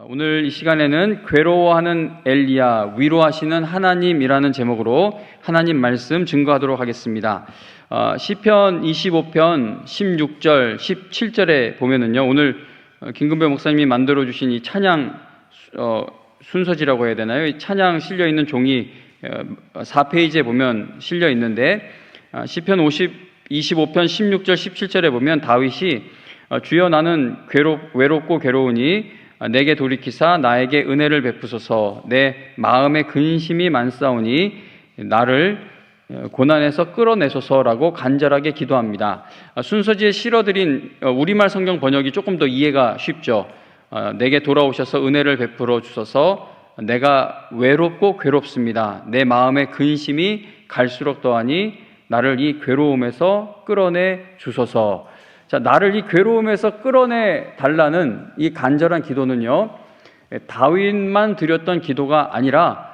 오늘 이 시간에는 괴로워하는 엘리야, 위로하시는 하나님이라는 제목으로 하나님 말씀 증거하도록 하겠습니다. 시편 25편 16절, 17절에 보면은요, 오늘 김근배 목사님이 만들어 주신 이 찬양 순서지라고 해야 되나요? 이 찬양 실려 있는 종이 4페이지에 보면 실려 있는데, 시편 25편 16절, 17절에 보면 다윗이 주여 나는 외롭고 괴로우니 내게 돌이키사 나에게 은혜를 베푸소서. 내 마음에 근심이 많사오니 나를 고난에서 끌어내소서라고 간절하게 기도합니다. 순서지에 실어드린 우리말 성경 번역이 조금 더 이해가 쉽죠. 내게 돌아오셔서 은혜를 베풀어 주소서. 내가 외롭고 괴롭습니다. 내 마음에 근심이 갈수록 더하니 나를 이 괴로움에서 끌어내 주소서. 자, 나를 이 괴로움에서 끌어내 달라는 이 간절한 기도는요, 다윗만 드렸던 기도가 아니라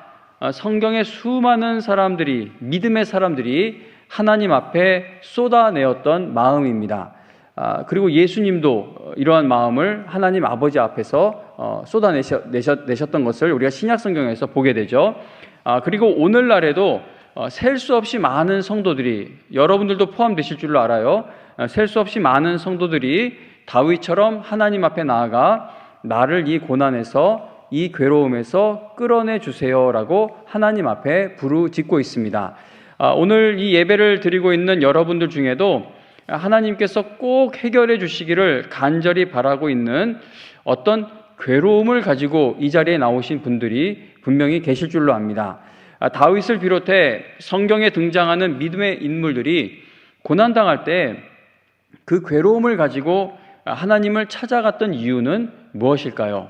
성경의 수많은 사람들이, 믿음의 사람들이 하나님 앞에 쏟아내었던 마음입니다. 그리고 예수님도 이러한 마음을 하나님 아버지 앞에서 쏟아내셨던 것을 우리가 신약 성경에서 보게 되죠. 그리고 오늘날에도 셀 수 없이 많은 성도들이, 여러분들도 포함되실 줄로 알아요. 셀 수 없이 많은 성도들이 다윗처럼 하나님 앞에 나아가 나를 이 고난에서, 이 괴로움에서 끌어내 주세요라고 하나님 앞에 부르짖고 있습니다. 오늘 이 예배를 드리고 있는 여러분들 중에도 하나님께서 꼭 해결해 주시기를 간절히 바라고 있는 어떤 괴로움을 가지고 이 자리에 나오신 분들이 분명히 계실 줄로 압니다. 다윗을 비롯해 성경에 등장하는 믿음의 인물들이 고난당할 때 그 괴로움을 가지고 하나님을 찾아갔던 이유는 무엇일까요?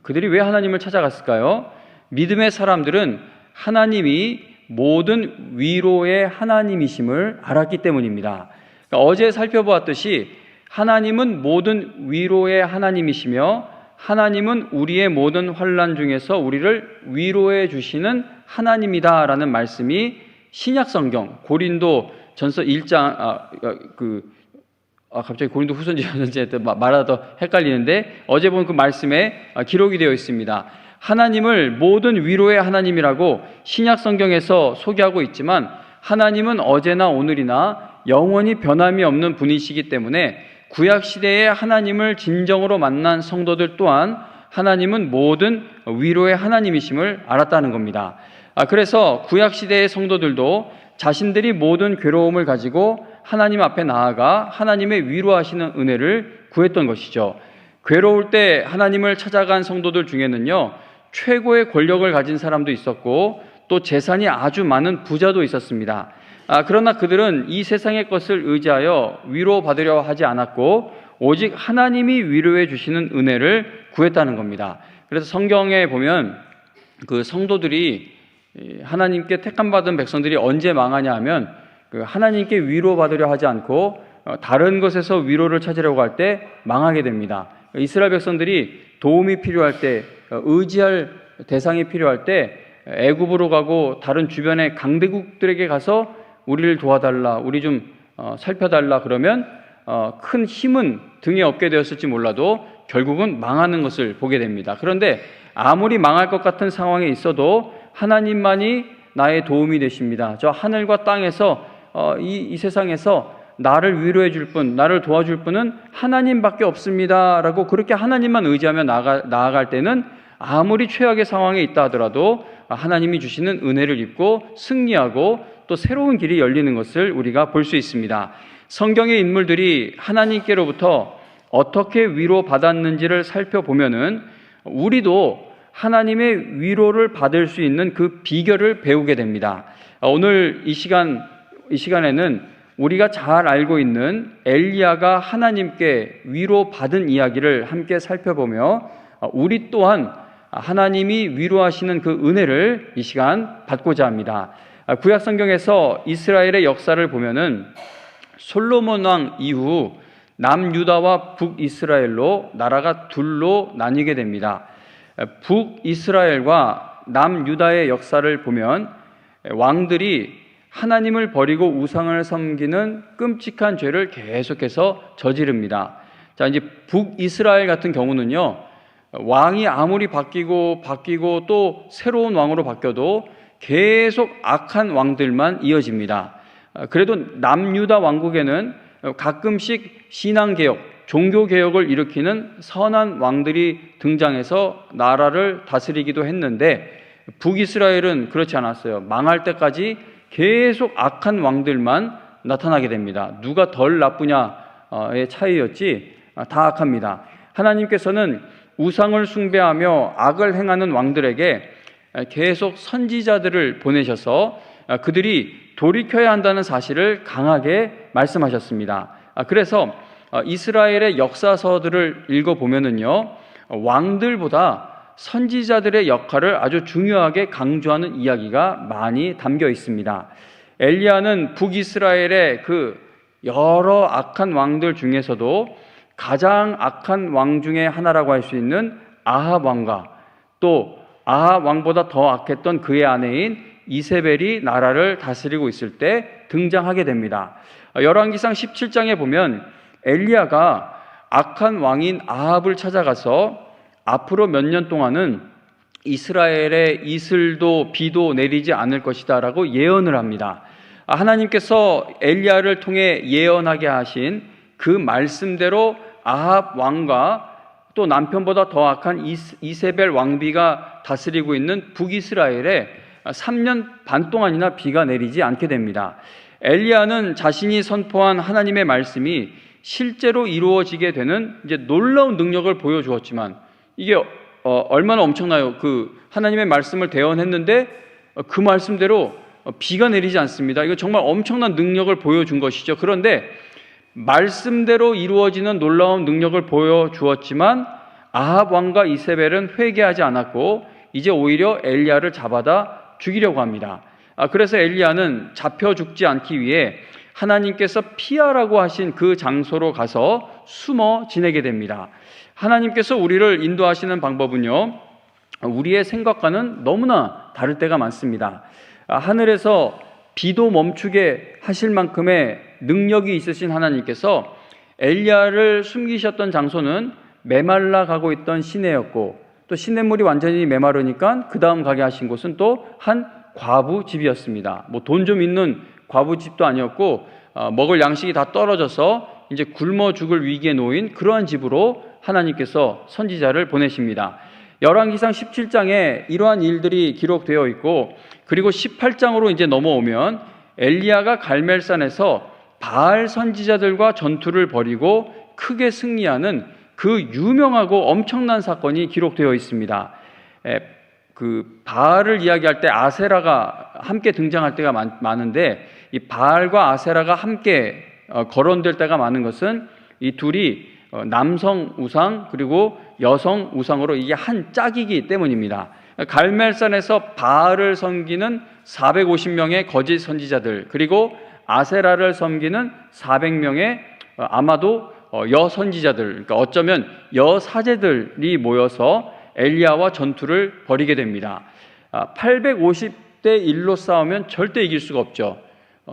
그들이 왜 하나님을 찾아갔을까요? 믿음의 사람들은 하나님이 모든 위로의 하나님이심을 알았기 때문입니다. 그러니까 어제 살펴보았듯이 하나님은 모든 위로의 하나님이시며 하나님은 우리의 모든 환난 중에서 우리를 위로해 주시는 하나님이다라는 말씀이 신약성경 고린도전서 1장 갑자기 고린도 후서인지 말하다 헷갈리는데, 어제 본 그 말씀에 기록이 되어 있습니다. 하나님을 모든 위로의 하나님이라고 신약성경에서 소개하고 있지만 하나님은 어제나 오늘이나 영원히 변함이 없는 분이시기 때문에 구약시대에 하나님을 진정으로 만난 성도들 또한 하나님은 모든 위로의 하나님이심을 알았다는 겁니다. 그래서 구약시대의 성도들도 자신들이 모든 괴로움을 가지고 하나님 앞에 나아가 하나님의 위로하시는 은혜를 구했던 것이죠. 괴로울 때 하나님을 찾아간 성도들 중에는요, 최고의 권력을 가진 사람도 있었고 또 재산이 아주 많은 부자도 있었습니다. 그러나 그들은 이 세상의 것을 의지하여 위로받으려 하지 않았고 오직 하나님이 위로해 주시는 은혜를 구했다는 겁니다. 그래서 성경에 보면 그 성도들이, 하나님께 택함받은 백성들이 언제 망하냐 하면 하나님께 위로받으려 하지 않고 다른 것에서 위로를 찾으려고 할 때 망하게 됩니다. 이스라엘 백성들이 도움이 필요할 때, 의지할 대상이 필요할 때 애굽으로 가고 다른 주변의 강대국들에게 가서 우리를 도와달라, 우리 좀 살펴달라 그러면 큰 힘은 등에 업게 되었을지 몰라도 결국은 망하는 것을 보게 됩니다. 그런데 아무리 망할 것 같은 상황에 있어도 하나님만이 나의 도움이 되십니다. 저 하늘과 땅에서 이 세상에서 나를 위로해 줄 분, 나를 도와줄 분은 하나님밖에 없습니다 라고 그렇게 하나님만 의지하며 나아갈 때는 아무리 최악의 상황에 있다 하더라도 하나님이 주시는 은혜를 입고 승리하고 또 새로운 길이 열리는 것을 우리가 볼 수 있습니다. 성경의 인물들이 하나님께로부터 어떻게 위로받았는지를 살펴보면은 우리도 하나님의 위로를 받을 수 있는 그 비결을 배우게 됩니다. 오늘 이 시간에는 우리가 잘 알고 있는 엘리야가 하나님께 위로받은 이야기를 함께 살펴보며 우리 또한 하나님이 위로하시는 그 은혜를 이 시간 받고자 합니다. 구약 성경에서 이스라엘의 역사를 보면은 솔로몬 왕 이후 남유다와 북이스라엘로 나라가 둘로 나뉘게 됩니다. 북이스라엘과 남유다의 역사를 보면 왕들이 하나님을 버리고 우상을 섬기는 끔찍한 죄를 계속해서 저지릅니다. 자, 이제 북이스라엘 같은 경우는요, 왕이 아무리 바뀌고 또 새로운 왕으로 바뀌어도 계속 악한 왕들만 이어집니다. 그래도 남유다 왕국에는 가끔씩 신앙개혁, 종교개혁을 일으키는 선한 왕들이 등장해서 나라를 다스리기도 했는데 북이스라엘은 그렇지 않았어요. 망할 때까지 계속 악한 왕들만 나타나게 됩니다. 누가 덜 나쁘냐의 차이였지 다 악합니다. 하나님께서는 우상을 숭배하며 악을 행하는 왕들에게 계속 선지자들을 보내셔서 그들이 돌이켜야 한다는 사실을 강하게 말씀하셨습니다. 그래서 이스라엘의 역사서들을 읽어보면은요, 왕들보다 선지자들의 역할을 아주 중요하게 강조하는 이야기가 많이 담겨 있습니다. 엘리야는 북이스라엘의 그 여러 악한 왕들 중에서도 가장 악한 왕 중에 하나라고 할 수 있는 아합 왕과 또 아합 왕보다 더 악했던 그의 아내인 이세벨이 나라를 다스리고 있을 때 등장하게 됩니다. 열왕기상 17장에 보면 엘리야가 악한 왕인 아합을 찾아가서 앞으로 몇 년 동안은 이스라엘에 이슬도 비도 내리지 않을 것이다 라고 예언을 합니다. 하나님께서 엘리야를 통해 예언하게 하신 그 말씀대로 아합 왕과 또 남편보다 더 악한 이세벨 왕비가 다스리고 있는 북이스라엘에 3년 반 동안이나 비가 내리지 않게 됩니다. 엘리야는 자신이 선포한 하나님의 말씀이 실제로 이루어지게 되는 이제 놀라운 능력을 보여주었지만 이게 얼마나 엄청나요? 그 하나님의 말씀을 대언했는데 그 말씀대로 비가 내리지 않습니다. 이거 정말 엄청난 능력을 보여준 것이죠. 그런데 말씀대로 이루어지는 놀라운 능력을 보여주었지만 아합 왕과 이세벨은 회개하지 않았고 이제 오히려 엘리야를 잡아다 죽이려고 합니다. 그래서 엘리야는 잡혀 죽지 않기 위해 하나님께서 피하라고 하신 그 장소로 가서 숨어 지내게 됩니다. 하나님께서 우리를 인도하시는 방법은요, 우리의 생각과는 너무나 다를 때가 많습니다. 하늘에서 비도 멈추게 하실 만큼의 능력이 있으신 하나님께서 엘리야를 숨기셨던 장소는 메말라 가고 있던 시내였고 또 시냇물이 완전히 메마르니까 그 다음 가게 하신 곳은 또 한 과부 집이었습니다. 뭐 돈 좀 있는 과부 집도 아니었고 먹을 양식이 다 떨어져서 이제 굶어 죽을 위기에 놓인 그러한 집으로 하나님께서 선지자를 보내십니다. 열왕기상 17장에 이러한 일들이 기록되어 있고 그리고 18장으로 이제 넘어오면 엘리야가 갈멜산에서 바알 선지자들과 전투를 벌이고 크게 승리하는 그 유명하고 엄청난 사건이 기록되어 있습니다. 그 바알을 이야기할 때 아세라가 함께 등장할 때가 많은데 이 바알과 아세라가 함께 거론될 때가 많은 것은 이 둘이 남성 우상 그리고 여성 우상으로 이게 한 짝이기 때문입니다. 갈멜산에서 바알을 섬기는 450명의 거짓 선지자들 그리고 아세라를 섬기는 400명의 아마도 여선지자들, 그러니까 어쩌면 여사제들이 모여서 엘리야와 전투를 벌이게 됩니다. 850대 1로 싸우면 절대 이길 수가 없죠.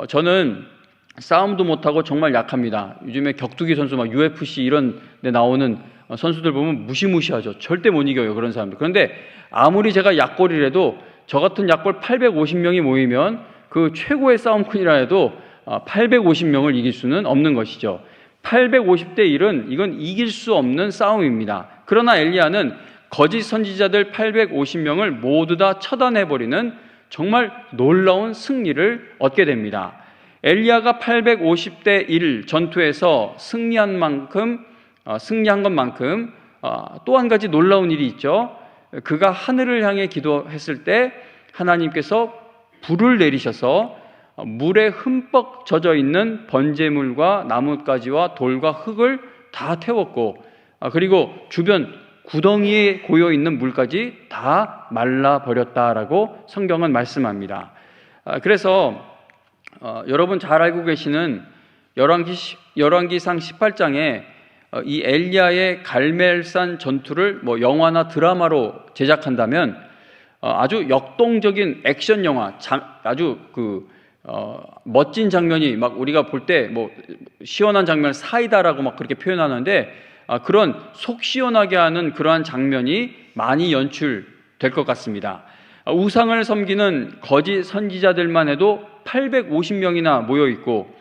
저는 싸움도 못하고 정말 약합니다. 요즘에 격투기 선수 막 UFC 이런 데 나오는 선수들 보면 무시무시하죠. 절대 못 이겨요, 그런 사람들. 그런데 아무리 제가 약골이라도 저 같은 약골 850명이 모이면 그 최고의 싸움꾼이라 해도 850명을 이길 수는 없는 것이죠. 850대 1은 이건 이길 수 없는 싸움입니다. 그러나 엘리야는 거짓 선지자들 850명을 모두 다 처단해버리는 정말 놀라운 승리를 얻게 됩니다. 엘리야가 850대 1 전투에서 승리한 것만큼 또 한 가지 놀라운 일이 있죠. 그가 하늘을 향해 기도했을 때 하나님께서 불을 내리셔서 물에 흠뻑 젖어 있는 번제물과 나뭇가지와 돌과 흙을 다 태웠고 그리고 주변 구덩이에 고여 있는 물까지 다 말라버렸다라고 성경은 말씀합니다. 그래서 여러분 잘 알고 계시는 열왕기상 18장에 이 엘리야의 갈멜산 전투를 뭐 영화나 드라마로 제작한다면 아주 역동적인 액션 영화, 아주 멋진 장면이 막 우리가 볼 때 뭐 시원한 장면 사이다라고 막 그렇게 표현하는데 그런 속 시원하게 하는 그러한 장면이 많이 연출될 것 같습니다. 우상을 섬기는 거짓 선지자들만 해도 850명이나 모여 있고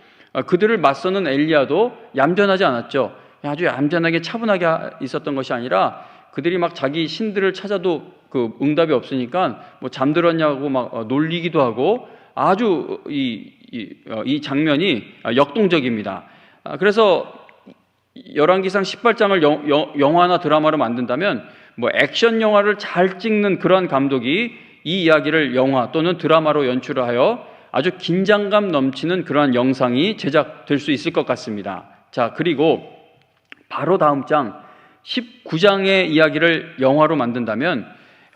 그들을 맞서는 엘리야도 얌전하지 않았죠. 아주 얌전하게 차분하게 있었던 것이 아니라 그들이 막 자기 신들을 찾아도 그 응답이 없으니까 뭐 잠들었냐고 막 놀리기도 하고 아주 이 장면이 역동적입니다. 그래서 열왕기상 18장을 영화나 드라마로 만든다면 뭐 액션 영화를 잘 찍는 그런 감독이 이 이야기를 영화 또는 드라마로 연출을 하여 아주 긴장감 넘치는 그러한 영상이 제작될 수 있을 것 같습니다. 자, 그리고 바로 다음 장 19장의 이야기를 영화로 만든다면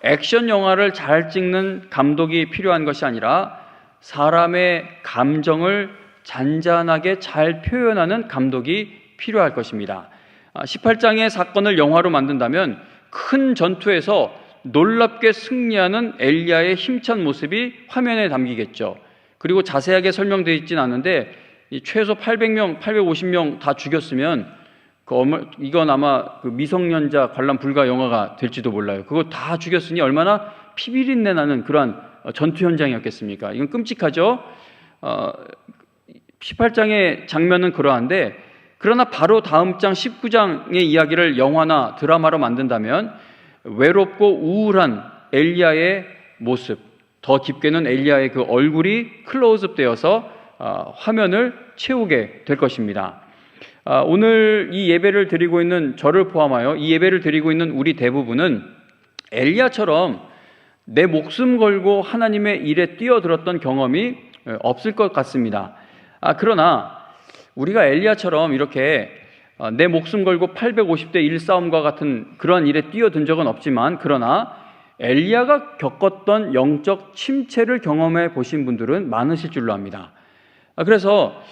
액션 영화를 잘 찍는 감독이 필요한 것이 아니라 사람의 감정을 잔잔하게 잘 표현하는 감독이 필요할 것입니다. 18장의 사건을 영화로 만든다면 큰 전투에서 놀랍게 승리하는 엘리야의 힘찬 모습이 화면에 담기겠죠. 그리고 자세하게 설명되어 있지는 않은데 최소 800명, 850명 다 죽였으면 이건 아마 그 미성년자 관람 불가 영화가 될지도 몰라요. 그거 다 죽였으니 얼마나 피비린내 나는 그러한 전투 현장이었겠습니까? 이건 끔찍하죠. 18장의 장면은 그러한데 그러나 바로 다음 장 19장의 이야기를 영화나 드라마로 만든다면 외롭고 우울한 엘리야의 모습, 더 깊게는 엘리야의 그 얼굴이 클로즈업 되어서 화면을 채우게 될 것입니다. 오늘 이 예배를 드리고 있는 저를 포함하여 이 예배를 드리고 있는 우리 대부분은 엘리야처럼 내 목숨 걸고 하나님의 일에 뛰어들었던 경험이 없을 것 같습니다. 그러나 우리가 엘리야처럼 이렇게 내 목숨 걸고 850대 1 싸움과 같은 그런 일에 뛰어든 적은 없지만 그러나 엘리야가 겪었던 영적 침체를 경험해 보신 분들은 많으실 줄로 압니다. 그래서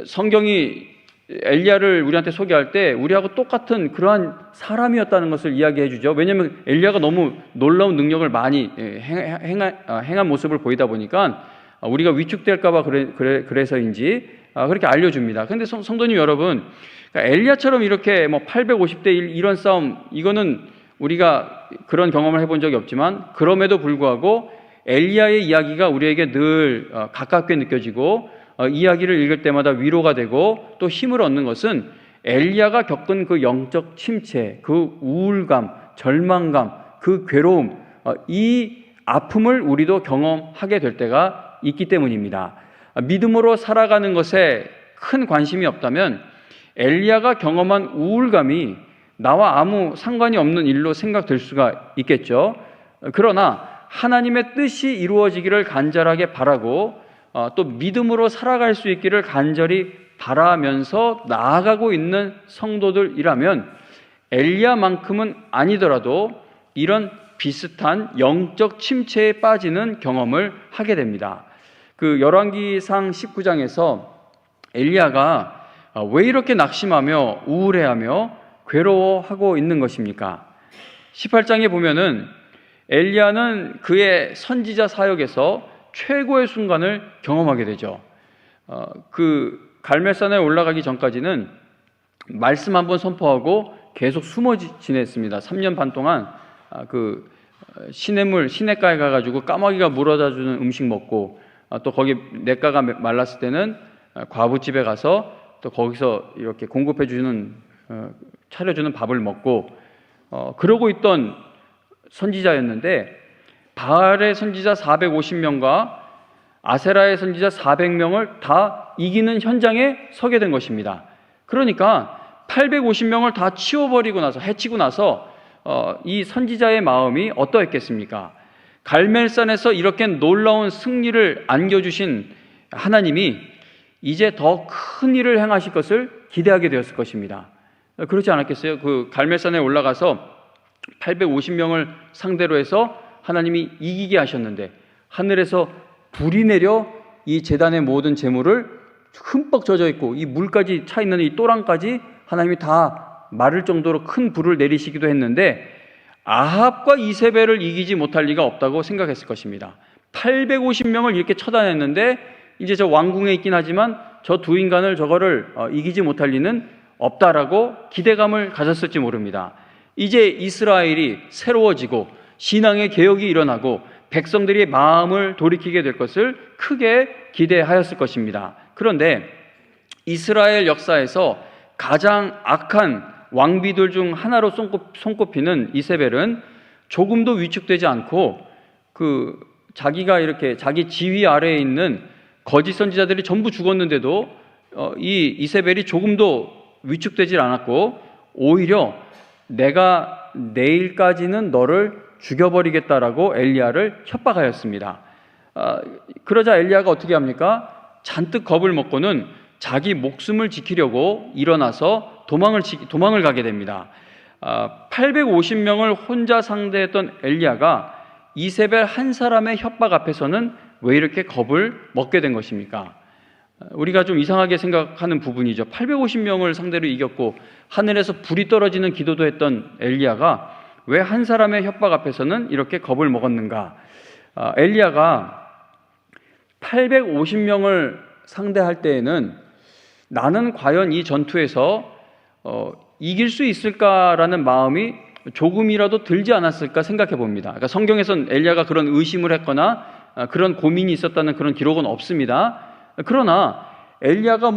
성경이 엘리야를 우리한테 소개할 때 우리하고 똑같은 그러한 사람이었다는 것을 이야기해 주죠. 왜냐하면 엘리야가 너무 놀라운 능력을 많이 행한 모습을 보이다 보니까 우리가 위축될까 봐 그래서인지 그렇게 알려줍니다. 그런데 성도님 여러분, 엘리야처럼 이렇게 뭐 850대 1 이런 싸움, 이거는 우리가 그런 경험을 해본 적이 없지만 그럼에도 불구하고 엘리야의 이야기가 우리에게 늘 가깝게 느껴지고 이야기를 읽을 때마다 위로가 되고 또 힘을 얻는 것은 엘리야가 겪은 그 영적 침체, 그 우울감, 절망감, 그 괴로움, 이 아픔을 우리도 경험하게 될 때가 있기 때문입니다. 믿음으로 살아가는 것에 큰 관심이 없다면 엘리야가 경험한 우울감이 나와 아무 상관이 없는 일로 생각될 수가 있겠죠. 그러나 하나님의 뜻이 이루어지기를 간절하게 바라고 또 믿음으로 살아갈 수 있기를 간절히 바라면서 나아가고 있는 성도들이라면 엘리야만큼은 아니더라도 이런 비슷한 영적 침체에 빠지는 경험을 하게 됩니다. 그 열왕기상 19장에서 엘리야가 왜 이렇게 낙심하며 우울해하며 괴로워하고 있는 것입니까? 18장에 보면은 엘리야는 그의 선지자 사역에서 최고의 순간을 경험하게 되죠. 그 갈멜산에 올라가기 전까지는 말씀 한번 선포하고 계속 숨어 지냈습니다. 3년 반 동안 그 시냇가에 가가지고 까마귀가 물어다 주는 음식 먹고 또 거기 냇가가 말랐을 때는 과부집에 가서 또 거기서 이렇게 공급해 주는 차려주는 밥을 먹고 그러고 있던 선지자였는데 바알의 선지자 450명과 아세라의 선지자 400명을 다 이기는 현장에 서게 된 것입니다. 그러니까 850명을 다 치워버리고 나서 해치고 나서 이 선지자의 마음이 어떠했겠습니까? 갈멜산에서 이렇게 놀라운 승리를 안겨주신 하나님이 이제 더 큰 일을 행하실 것을 기대하게 되었을 것입니다. 그렇지 않았겠어요? 그 갈멜산에 올라가서 850명을 상대로 해서 하나님이 이기게 하셨는데 하늘에서 불이 내려 이 제단의 모든 재물을 흠뻑 젖어 있고 이 물까지 차 있는 이 또랑까지 하나님이 다 마를 정도로 큰 불을 내리시기도 했는데 아합과 이세벨을 이기지 못할 리가 없다고 생각했을 것입니다. 850명을 이렇게 처단했는데 이제 저 왕궁에 있긴 하지만 저 두 인간을 저거를 이기지 못할 리는 없다라고 기대감을 가졌을지 모릅니다. 이제 이스라엘이 새로워지고 신앙의 개혁이 일어나고 백성들이 마음을 돌이키게 될 것을 크게 기대하였을 것입니다. 그런데 이스라엘 역사에서 가장 악한 왕비들 중 하나로 손꼽히는 이세벨은 조금도 위축되지 않고 자기가 이렇게 자기 지위 아래에 있는 거짓 선지자들이 전부 죽었는데도 이 이세벨이 조금도 위축되지 않았고 오히려 내가 내일까지는 너를 죽여버리겠다라고 엘리야를 협박하였습니다. 그러자 엘리야가 어떻게 합니까? 잔뜩 겁을 먹고는 자기 목숨을 지키려고 일어나서 도망을 가게 됩니다. 850명을 혼자 상대했던 엘리야가 이세벨 한 사람의 협박 앞에서는 왜 이렇게 겁을 먹게 된 것입니까? 우리가 좀 이상하게 생각하는 부분이죠. 850명을 상대로 이겼고 하늘에서 불이 떨어지는 기도도 했던 엘리야가 왜 한 사람의 협박 앞에서는 이렇게 겁을 먹었는가? 엘리야가 850명을 상대할 때에는 나는 과연 이 전투에서 이길 수 있을까라는 마음이 조금이라도 들지 않았을까 생각해 봅니다. 그러니까 성경에선 엘리야가 그런 의심을 했거나 그런 고민이 있었다는 그런 기록은 없습니다. 그러나 엘리야가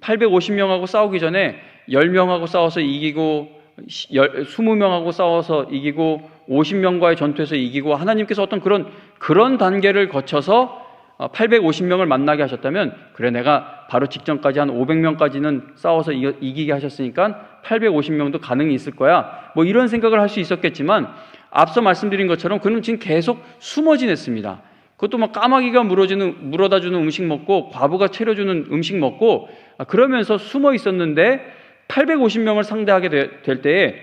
850명하고 싸우기 전에 10명하고 싸워서 이기고 20명하고 싸워서 이기고 50명과의 전투에서 이기고 하나님께서 어떤 그런 단계를 거쳐서 850명을 만나게 하셨다면 그래 내가 바로 직전까지 한 500명까지는 싸워서 이기게 하셨으니까 850명도 가능이 있을 거야 이런 생각을 할 수 있었겠지만 앞서 말씀드린 것처럼 그는 지금 계속 숨어 지냈습니다. 그것도 까마귀가 물어다 주는 음식 먹고 과부가 차려주는 음식 먹고 그러면서 숨어 있었는데 850명을 상대하게 될 때에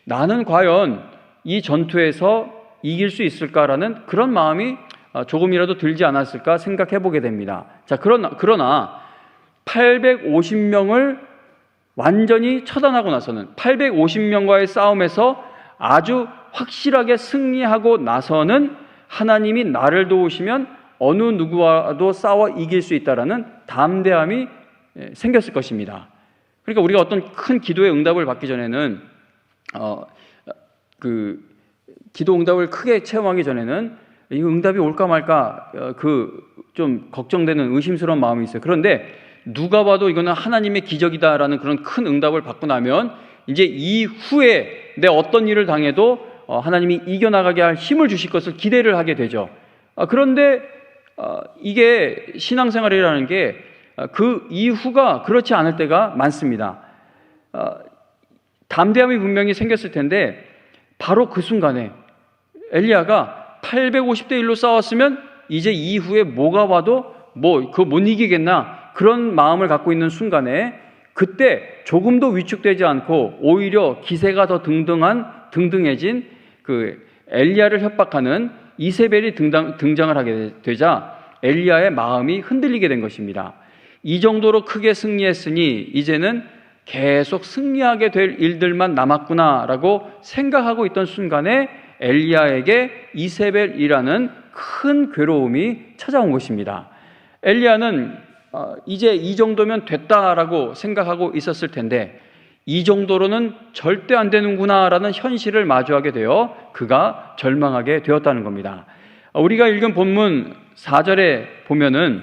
나는 과연 이 전투에서 이길 수 있을까라는 그런 마음이 조금이라도 들지 않았을까 생각해 보게 됩니다. 자, 그러나 850명을 완전히 처단하고 나서는 850명과의 싸움에서 아주 확실하게 승리하고 나서는 하나님이 나를 도우시면 어느 누구와도 싸워 이길 수 있다라는 담대함이 생겼을 것입니다. 그러니까 우리가 어떤 큰 기도의 응답을 받기 전에는 기도 응답을 크게 체험하기 전에는 이 응답이 올까 말까 좀 걱정되는 의심스러운 마음이 있어요. 그런데 누가 봐도 이거는 하나님의 기적이다라는 그런 큰 응답을 받고 나면 이제 이후에 내 어떤 일을 당해도 하나님이 이겨나가게 할 힘을 주실 것을 기대를 하게 되죠. 그런데 이게 신앙생활이라는 게 그 이후가 그렇지 않을 때가 많습니다. 담대함이 분명히 생겼을 텐데 바로 그 순간에 엘리야가 850대 1로 싸웠으면 이제 이후에 뭐가 와도 그거 못 이기겠나 그런 마음을 갖고 있는 순간에 그때 조금도 위축되지 않고 오히려 기세가 더 등등해진 엘리야를 협박하는 이세벨이 등장을 하게 되자 엘리야의 마음이 흔들리게 된 것입니다. 이 정도로 크게 승리했으니 이제는 계속 승리하게 될 일들만 남았구나라고 생각하고 있던 순간에 엘리야에게 이세벨이라는 큰 괴로움이 찾아온 것입니다. 엘리야는 이제 이 정도면 됐다라고 생각하고 있었을 텐데 이 정도로는 절대 안 되는구나라는 현실을 마주하게 되어 그가 절망하게 되었다는 겁니다. 우리가 읽은 본문 4절에 보면은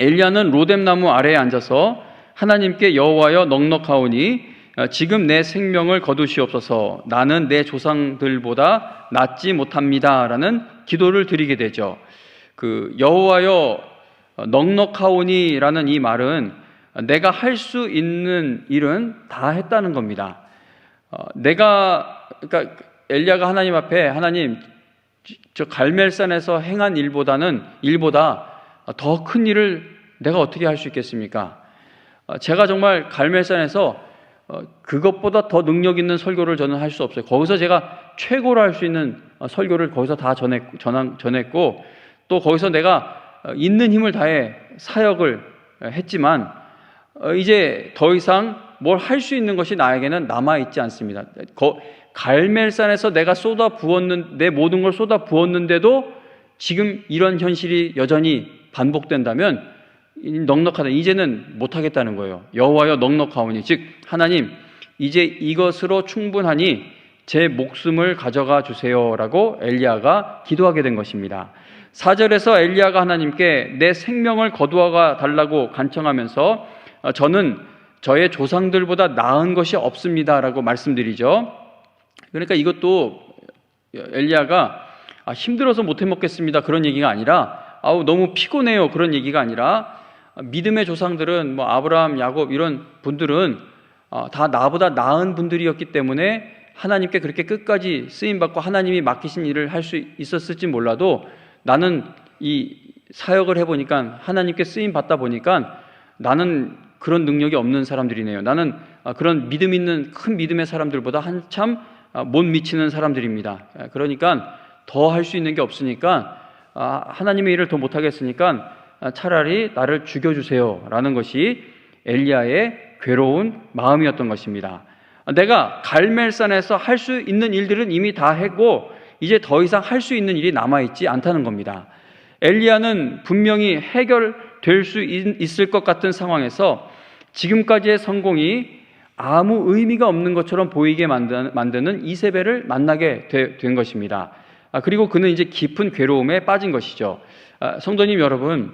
엘리야는 로뎀나무 아래에 앉아서 하나님께 여호와여 넉넉하오니 지금 내 생명을 거두시옵소서 나는 내 조상들보다 낫지 못합니다라는 기도를 드리게 되죠. 여호와여 넉넉하오니라는 이 말은 내가 할 수 있는 일은 다 했다는 겁니다. 그러니까 엘리야가 하나님 앞에 하나님 저 갈멜산에서 행한 일보다 더 큰 일을 내가 어떻게 할 수 있겠습니까? 제가 정말 갈멜산에서 그것보다 더 능력 있는 설교를 저는 할 수 없어요. 거기서 제가 최고로 할 수 있는 설교를 거기서 다 전했고 또 거기서 내가 있는 힘을 다해 사역을 했지만 이제 더 이상 뭘 할 수 있는 것이 나에게는 남아있지 않습니다. 갈멜산에서 내가 내 모든 걸 쏟아 부었는데도 지금 이런 현실이 여전히 반복된다면 넉넉하다. 이제는 못하겠다는 거예요. 여호와여 넉넉하오니, 즉 하나님 이제 이것으로 충분하니 제 목숨을 가져가 주세요라고 엘리야가 기도하게 된 것입니다. 4절에서 엘리야가 하나님께 내 생명을 거두어가 달라고 간청하면서 저는 저의 조상들보다 나은 것이 없습니다라고 말씀드리죠. 그러니까 이것도 엘리야가 힘들어서 못 해먹겠습니다 그런 얘기가 아니라, 너무 피곤해요 그런 얘기가 아니라, 믿음의 조상들은 뭐 아브라함, 야곱 이런 분들은 다 나보다 나은 분들이었기 때문에 하나님께 그렇게 끝까지 쓰임받고 하나님이 맡기신 일을 할 수 있었을지 몰라도, 나는 이 사역을 해보니까 하나님께 쓰임받다 보니까 나는 그런 능력이 없는 사람들이네요. 나는 그런 믿음 있는 큰 믿음의 사람들보다 한참 못 미치는 사람들입니다. 그러니까 더 할 수 있는 게 없으니까, 하나님의 일을 더 못하겠으니까 차라리 나를 죽여주세요 라는 것이 엘리야의 괴로운 마음이었던 것입니다. 내가 갈멜산에서 할 수 있는 일들은 이미 다 했고 이제 더 이상 할 수 있는 일이 남아있지 않다는 겁니다. 엘리야는 분명히 해결될 수 있을 것 같은 상황에서 지금까지의 성공이 아무 의미가 없는 것처럼 보이게 만드는 이세벨을 만나게 된 것입니다. 그리고 그는 이제 깊은 괴로움에 빠진 것이죠. 성도님 여러분,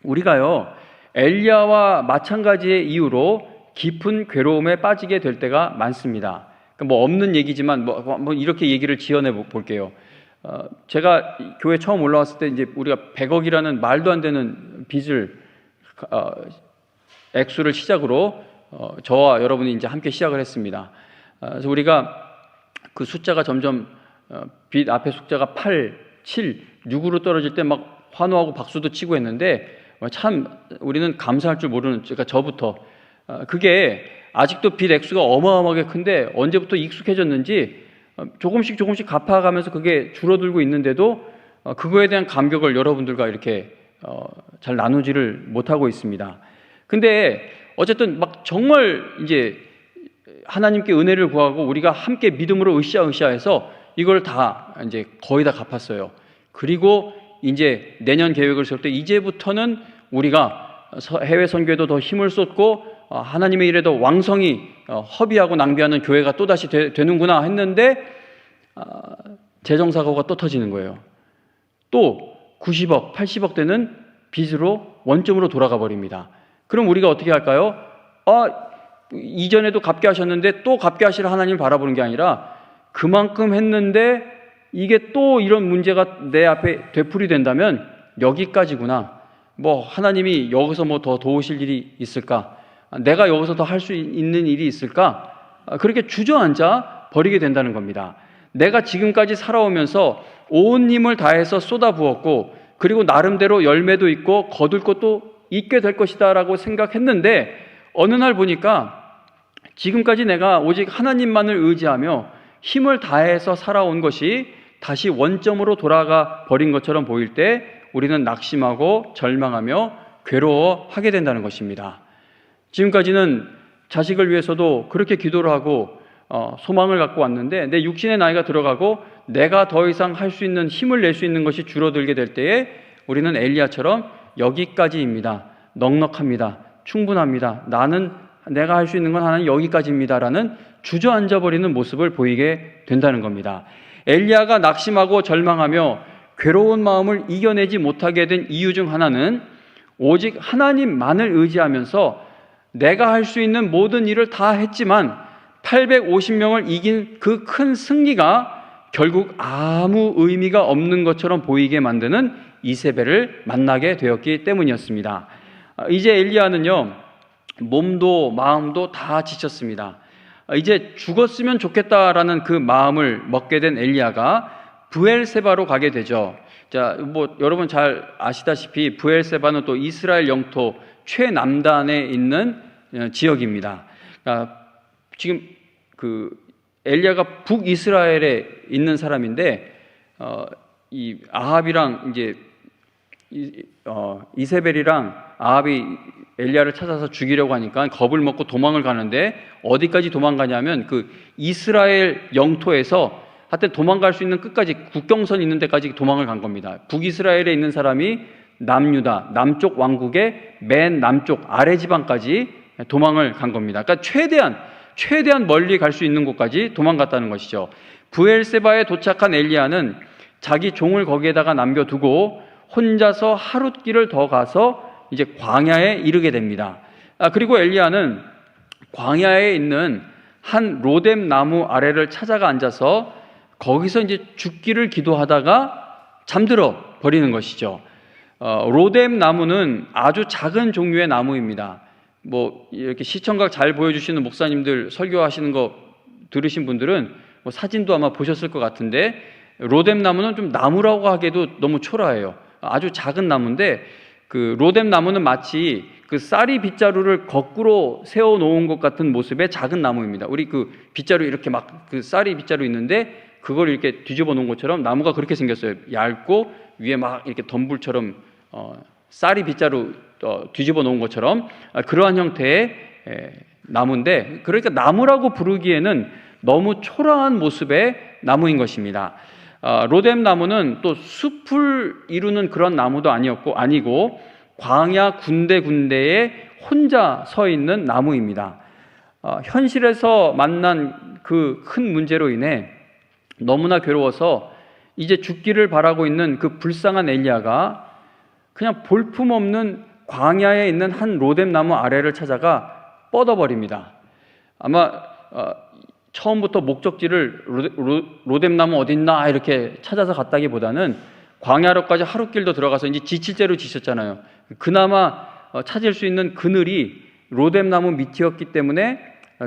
우리가요 엘리야와 마찬가지의 이유로 깊은 괴로움에 빠지게 될 때가 많습니다. 뭐 없는 얘기지만 뭐 이렇게 얘기를 지어내 볼게요. 제가 교회 처음 올라왔을 때 이제 우리가 100억이라는 말도 안 되는 빚을 액수를 시작으로 저와 여러분이 이제 함께 시작을 했습니다. 그래서 우리가 그 숫자가 점점 빚 앞에 숫자가 8, 7, 6으로 떨어질 때 막 환호하고 박수도 치고 했는데, 참 우리는 감사할 줄 모르는, 그러니까 저부터 그게 아직도 빚 액수가 어마어마하게 큰데 언제부터 익숙해졌는지 조금씩 갚아가면서 그게 줄어들고 있는데도 그거에 대한 감격을 여러분들과 이렇게 잘 나누지를 못하고 있습니다. 근데 어쨌든 막 정말 이제 하나님께 은혜를 구하고 우리가 함께 믿음으로 으쌰으쌰해서 이걸 다 이제 거의 다 갚았어요. 그리고 이제 내년 계획을 세울 때 이제부터는 우리가 해외 선교에도 더 힘을 쏟고 하나님의 일에도 왕성히 허비하고 낭비하는 교회가 또다시 되는구나 했는데, 재정사고가 또 터지는 거예요. 또 90억, 80억 되는 빚으로 원점으로 돌아가 버립니다. 그럼 우리가 어떻게 할까요? 이전에도 갚게 하셨는데 또 갚게 하실 하나님을 바라보는 게 아니라, 그만큼 했는데 이게 또 이런 문제가 내 앞에 되풀이된다면 여기까지구나. 뭐 하나님이 여기서 뭐 더 도우실 일이 있을까? 내가 여기서 더 할 수 있는 일이 있을까? 그렇게 주저앉아 버리게 된다는 겁니다. 내가 지금까지 살아오면서 온 힘을 다해서 쏟아부었고, 그리고 나름대로 열매도 있고 거둘 것도 있게 될 것이다 라고 생각했는데, 어느 날 보니까 지금까지 내가 오직 하나님만을 의지하며 힘을 다해서 살아온 것이 다시 원점으로 돌아가 버린 것처럼 보일 때 우리는 낙심하고 절망하며 괴로워하게 된다는 것입니다. 지금까지는 자식을 위해서도 그렇게 기도를 하고 소망을 갖고 왔는데, 내 육신의 나이가 들어가고 내가 더 이상 할 수 있는 힘을 낼 수 있는 것이 줄어들게 될 때에 우리는 엘리야처럼 여기까지입니다, 넉넉합니다, 충분합니다, 내가 할 수 있는 건 하나는 여기까지입니다라는 주저앉아버리는 모습을 보이게 된다는 겁니다. 엘리야가 낙심하고 절망하며 괴로운 마음을 이겨내지 못하게 된 이유 중 하나는 오직 하나님만을 의지하면서 내가 할 수 있는 모든 일을 다 했지만 850명을 이긴 그 큰 승리가 결국 아무 의미가 없는 것처럼 보이게 만드는 이세벨을 만나게 되었기 때문이었습니다. 이제 엘리야는요, 몸도 마음도 다 지쳤습니다. 이제 죽었으면 좋겠다라는 그 마음을 먹게 된 엘리야가 부엘세바로 가게 되죠. 자, 뭐 여러분 잘 아시다시피 부엘세바는 또 이스라엘 영토 최남단에 있는 지역입니다. 지금 그 엘리야가 북이스라엘에 있는 사람인데, 이 아합이랑 이제 이세벨이랑 아합이 엘리야를 찾아서 죽이려고 하니까 겁을 먹고 도망을 가는데, 어디까지 도망가냐면 그 이스라엘 영토에서 하여튼 도망갈 수 있는 끝까지 국경선 있는 데까지 도망을 간 겁니다. 북이스라엘에 있는 사람이 남유다, 남쪽 왕국의 맨 남쪽 아래 지방까지 도망을 간 겁니다. 그러니까 최대한 멀리 갈 수 있는 곳까지 도망갔다는 것이죠. 브엘세바에 도착한 엘리야는 자기 종을 거기에다가 남겨두고 혼자서 하룻길을 더 가서 이제 광야에 이르게 됩니다. 그리고 엘리야는 광야에 있는 한 로뎀 나무 아래를 찾아가 앉아서 거기서 이제 죽기를 기도하다가 잠들어 버리는 것이죠. 로뎀 나무는 아주 작은 종류의 나무입니다. 뭐 이렇게 시청각 잘 보여주시는 목사님들 설교하시는 거 들으신 분들은 뭐 사진도 아마 보셨을 것 같은데, 로뎀 나무는 좀 나무라고 하기에도 너무 초라해요. 아주 작은 나무인데, 그 로뎀 나무는 마치 그 쌀이 빗자루를 거꾸로 세워 놓은 것 같은 모습의 작은 나무입니다. 우리 그 빗자루 이렇게 막 그 쌀이 빗자루 있는데 그걸 이렇게 뒤집어 놓은 것처럼 나무가 그렇게 생겼어요. 얇고 위에 막 이렇게 덤불처럼 쌀이 빗자루 뒤집어 놓은 것처럼 그러한 형태의 나무인데, 그러니까 나무라고 부르기에는 너무 초라한 모습의 나무인 것입니다. 로뎀 나무는 또 숲을 이루는 그런 나무도 아니고 광야 군데군데에 혼자 서 있는 나무입니다. 현실에서 만난 그 큰 문제로 인해 너무나 괴로워서 이제 죽기를 바라고 있는 그 불쌍한 엘리야가 그냥 볼품없는 광야에 있는 한 로뎀 나무 아래를 찾아가 뻗어버립니다. 아마 처음부터 목적지를 로뎀 나무 어딨나 이렇게 찾아서 갔다기보다는 광야로까지 하룻길도 들어가서 이제 지칠대로 지셨잖아요. 그나마 찾을 수 있는 그늘이 로뎀 나무 밑이었기 때문에,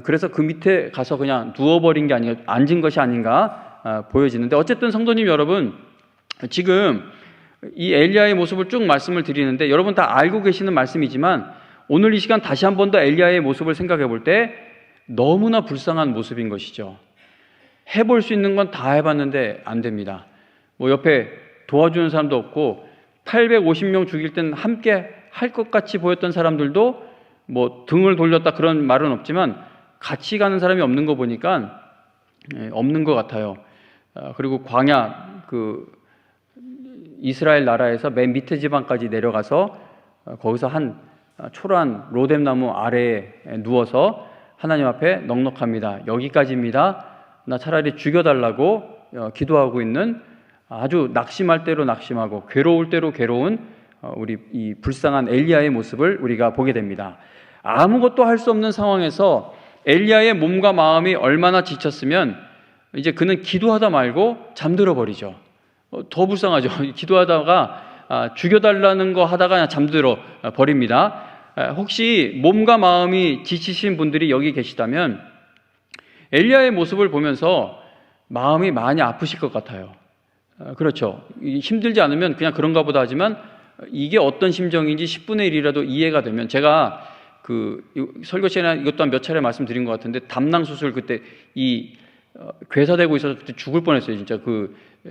그래서 그 밑에 가서 그냥 누워버린 게 아니라 앉은 것이 아닌가 보여지는데, 어쨌든 성도님 여러분, 지금 이 엘리야의 모습을 쭉 말씀을 드리는데 여러분 다 알고 계시는 말씀이지만 오늘 이 시간 다시 한 번 더 엘리야의 모습을 생각해 볼 때 너무나 불쌍한 모습인 것이죠. 해볼 수 있는 건 다 해봤는데 안 됩니다. 뭐 옆에 도와주는 사람도 없고 850명 죽일 땐 함께 할 것 같이 보였던 사람들도 뭐 등을 돌렸다 그런 말은 없지만 같이 가는 사람이 없는 거 보니까 없는 것 같아요. 그리고 광야 그 이스라엘 나라에서 맨 밑에 지방까지 내려가서 거기서 한 초라한 로뎀 나무 아래에 누워서 하나님 앞에 넉넉합니다. 여기까지입니다. 나 차라리 죽여달라고 기도하고 있는, 아주 낙심할 대로 낙심하고 괴로울 대로 괴로운 우리 이 불쌍한 엘리야의 모습을 우리가 보게 됩니다. 아무것도 할 수 없는 상황에서 엘리야의 몸과 마음이 얼마나 지쳤으면 이제 그는 기도하다 말고 잠들어 버리죠. 더 불쌍하죠. 기도하다가 죽여달라는 거 하다가 그냥 잠들어 버립니다. 혹시 몸과 마음이 지치신 분들이 여기 계시다면 엘리야의 모습을 보면서 마음이 많이 아프실 것 같아요. 그렇죠. 힘들지 않으면 그냥 그런가 보다 하지만 이게 어떤 심정인지 10분의 1이라도 이해가 되면, 제가 그 설교 시간에 이것 또한 몇 차례 말씀드린 것 같은데 담낭 수술 그때 이 괴사되고 있어서 그때 죽을 뻔했어요. 진짜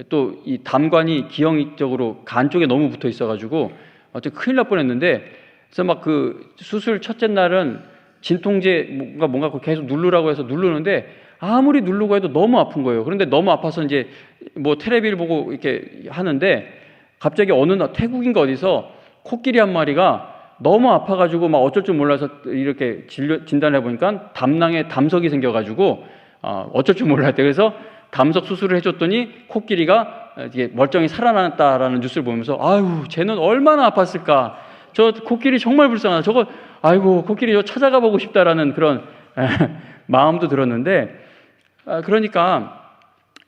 또 이 담관이 기형적으로 간 쪽에 너무 붙어 있어가지고 어쨌든 큰일 날 뻔했는데, 그래서 막 그 수술 첫째 날은 진통제 뭔가 계속 누르라고 해서 누르는데 아무리 누르고 해도 너무 아픈 거예요. 그런데 너무 아파서 이제 뭐 테레비를 보고 이렇게 하는데 갑자기 어느 날 태국인가 어디서 코끼리 한 마리가 너무 아파가지고 막 어쩔 줄 몰라서 이렇게 진단해 보니까 담낭에 담석이 생겨가지고 어쩔 줄 몰랐대. 그래서 담석 수술을 해줬더니 코끼리가 이게 멀쩡히 살아났다라는 뉴스를 보면서 아유 쟤는 얼마나 아팠을까. 저 코끼리 정말 불쌍하다. 저거 아이고 코끼리 저 찾아가 보고 싶다라는 그런 마음도 들었는데, 그러니까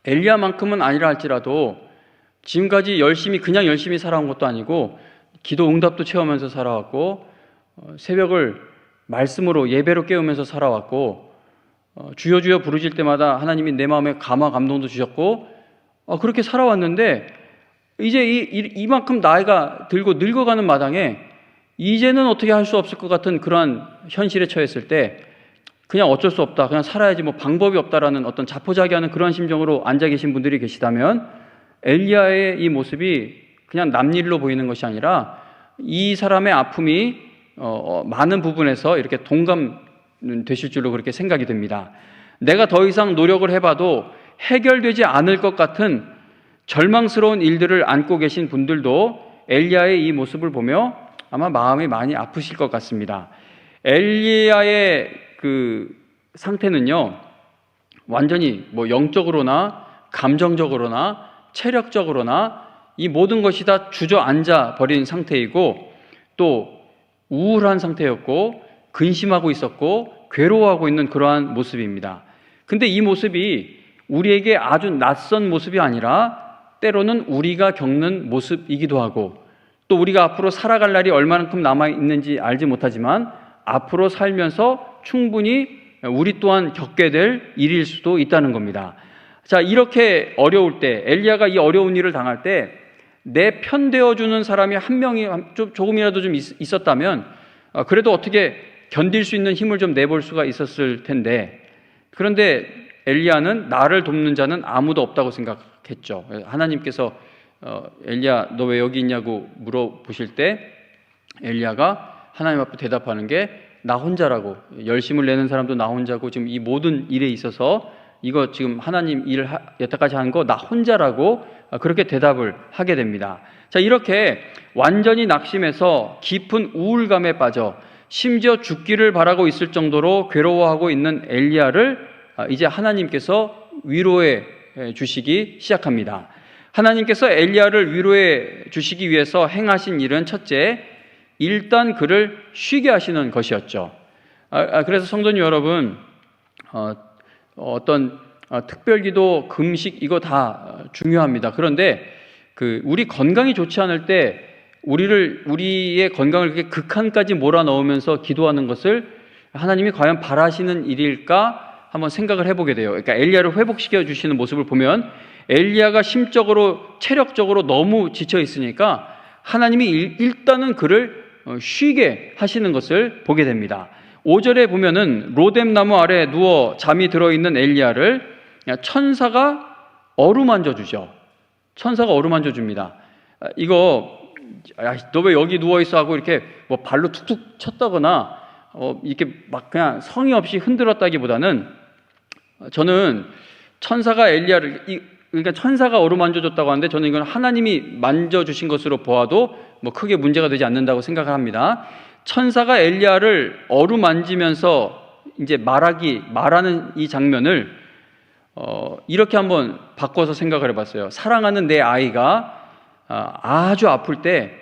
엘리야만큼은 아니라 할지라도 지금까지 그냥 열심히 살아온 것도 아니고 기도 응답도 채우면서 살아왔고 새벽을 말씀으로 예배로 깨우면서 살아왔고 주여 주여 부르실 때마다 하나님이 내 마음에 감화 감동도 주셨고 그렇게 살아왔는데, 이제 이만큼 나이가 들고 늙어가는 마당에 이제는 어떻게 할 수 없을 것 같은 그러한 현실에 처했을 때 그냥 어쩔 수 없다, 그냥 살아야지 뭐 방법이 없다라는 어떤 자포자기하는 그런 심정으로 앉아 계신 분들이 계시다면, 엘리야의 이 모습이 그냥 남일로 보이는 것이 아니라 이 사람의 아픔이 많은 부분에서 이렇게 동감되실 줄로 그렇게 생각이 됩니다. 내가 더 이상 노력을 해봐도 해결되지 않을 것 같은 절망스러운 일들을 안고 계신 분들도 엘리야의 이 모습을 보며 아마 마음이 많이 아프실 것 같습니다. 엘리야의 그 상태는요, 완전히 뭐 영적으로나 감정적으로나 체력적으로나 이 모든 것이 다 주저앉아 버린 상태이고, 또 우울한 상태였고, 근심하고 있었고, 괴로워하고 있는 그러한 모습입니다. 근데 이 모습이 우리에게 아주 낯선 모습이 아니라 때로는 우리가 겪는 모습이기도 하고, 또 우리가 앞으로 살아갈 날이 얼마만큼 남아있는지 알지 못하지만 앞으로 살면서 충분히 우리 또한 겪게 될 일일 수도 있다는 겁니다. 자, 이렇게 어려울 때, 엘리야가 이 어려운 일을 당할 때 내 편 되어주는 사람이 한 명이 조금이라도 좀 있었다면 그래도 어떻게 견딜 수 있는 힘을 좀 내볼 수가 있었을 텐데, 그런데 엘리야는 나를 돕는 자는 아무도 없다고 생각했죠. 하나님께서 엘리야 너 왜 여기 있냐고 물어보실 때 엘리야가 하나님 앞에 대답하는 게 나 혼자라고, 열심을 내는 사람도 나 혼자고, 지금 이 모든 일에 있어서 이거 지금 하나님 일을 여태까지 한 거 나 혼자라고 그렇게 대답을 하게 됩니다. 자, 이렇게 완전히 낙심해서 깊은 우울감에 빠져 심지어 죽기를 바라고 있을 정도로 괴로워하고 있는 엘리야를 이제 하나님께서 위로해 주시기 시작합니다. 하나님께서 엘리야를 위로해 주시기 위해서 행하신 일은 첫째, 일단 그를 쉬게 하시는 것이었죠. 그래서 성도님 여러분, 어떤 특별기도, 금식 이거 다 중요합니다. 그런데 우리 건강이 좋지 않을 때 우리의 건강을 그렇게 극한까지 몰아넣으면서 기도하는 것을 하나님이 과연 바라시는 일일까 한번 생각을 해보게 돼요. 그러니까 엘리야를 회복시켜 주시는 모습을 보면 엘리야가 심적으로, 체력적으로 너무 지쳐 있으니까 하나님이 일단은 그를 쉬게 하시는 것을 보게 됩니다. 5절에 보면은 로뎀 나무 아래 누워 잠이 들어있는 엘리야를 천사가 어루만져 주죠. 천사가 어루만져 줍니다. 이거 너 왜 여기 누워 있어 하고 이렇게 뭐 발로 툭툭 쳤다거나 이렇게 막 그냥 성의 없이 흔들었다기보다는, 저는 천사가 엘리야를 그러니까 천사가 어루만져 줬다고 하는데 저는 이건 하나님이 만져 주신 것으로 보아도 뭐 크게 문제가 되지 않는다고 생각을 합니다. 천사가 엘리야를 어루만지면서 이제 말하는 이 장면을 이렇게 한번 바꿔서 생각을 해봤어요. 사랑하는 내 아이가 아주 아플 때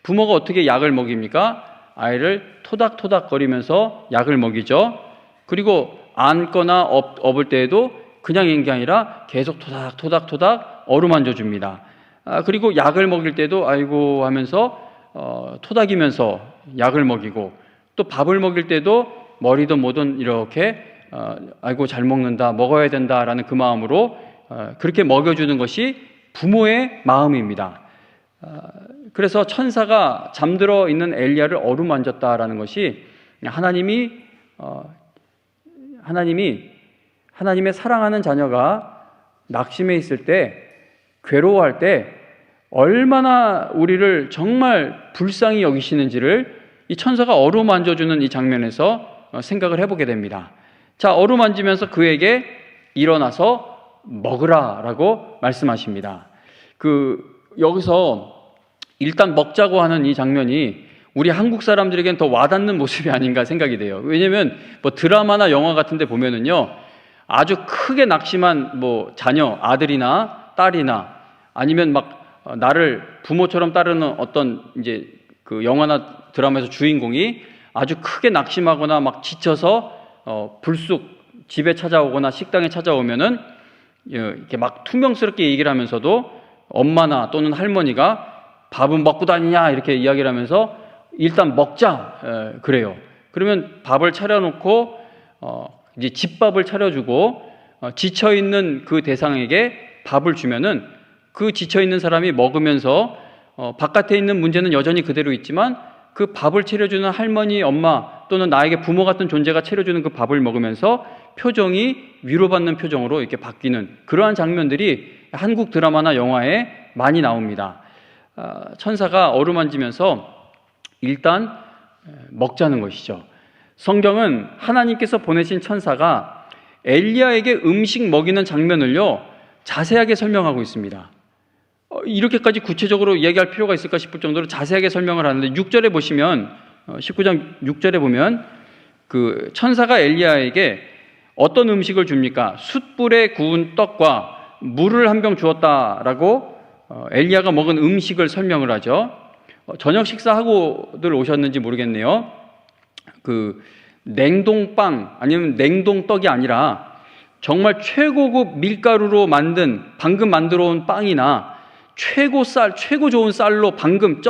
부모가 어떻게 약을 먹입니까? 아이를 토닥토닥 거리면서 약을 먹이죠. 그리고 안거나 업을 때에도 그냥 있는 게 아니라 계속 토닥토닥 어루만져 줍니다. 그리고 약을 먹일 때도 아이고 하면서 토닥이면서 약을 먹이고, 또 밥을 먹일 때도 머리든 뭐든 이렇게 아이고 잘 먹는다, 먹어야 된다라는 그 마음으로 그렇게 먹여주는 것이 부모의 마음입니다. 그래서 천사가 잠들어 있는 엘리야를 어루만졌다라는 것이 하나님의 사랑하는 자녀가 낙심해 있을 때, 괴로워할 때 얼마나 우리를 정말 불쌍히 여기시는지를 이 천사가 어루만져주는 이 장면에서 생각을 해보게 됩니다. 자, 어루만지면서 그에게 일어나서 먹으라라고 말씀하십니다. 여기서 일단 먹자고 하는 이 장면이 우리 한국 사람들에겐 더 와닿는 모습이 아닌가 생각이 돼요. 왜냐면 뭐 드라마나 영화 같은 데 보면은요, 아주 크게 낙심한 뭐 자녀, 아들이나 딸이나 아니면 막 나를 부모처럼 따르는 어떤 이제 그 영화나 드라마에서 주인공이 아주 크게 낙심하거나 막 지쳐서 불쑥 집에 찾아오거나 식당에 찾아오면은 이렇게 막 퉁명스럽게 얘기를 하면서도 엄마나 또는 할머니가 밥은 먹고 다니냐 이렇게 이야기를 하면서 일단 먹자 그래요. 그러면 밥을 차려놓고 이제 집밥을 차려주고 지쳐있는 그 대상에게 밥을 주면은 그 지쳐있는 사람이 먹으면서 바깥에 있는 문제는 여전히 그대로 있지만 그 밥을 차려주는 할머니, 엄마 또는 나에게 부모 같은 존재가 차려주는 그 밥을 먹으면서 표정이 위로받는 표정으로 이렇게 바뀌는 그러한 장면들이 한국 드라마나 영화에 많이 나옵니다. 천사가 어루만지면서 일단 먹자는 것이죠. 성경은 하나님께서 보내신 천사가 엘리야에게 음식 먹이는 장면을요 자세하게 설명하고 있습니다. 이렇게까지 구체적으로 얘기할 필요가 있을까 싶을 정도로 자세하게 설명을 하는데 6절에 보시면 19장 6절에 보면 그 천사가 엘리야에게 어떤 음식을 줍니까? 숯불에 구운 떡과 물을 한 병 주었다라고 엘리야가 먹은 음식을 설명을 하죠. 저녁 식사하고들 오셨는지 모르겠네요. 그 냉동빵 아니면 냉동떡이 아니라 정말 최고급 밀가루로 만든 방금 만들어 온 빵이나 최고 좋은 쌀로 방금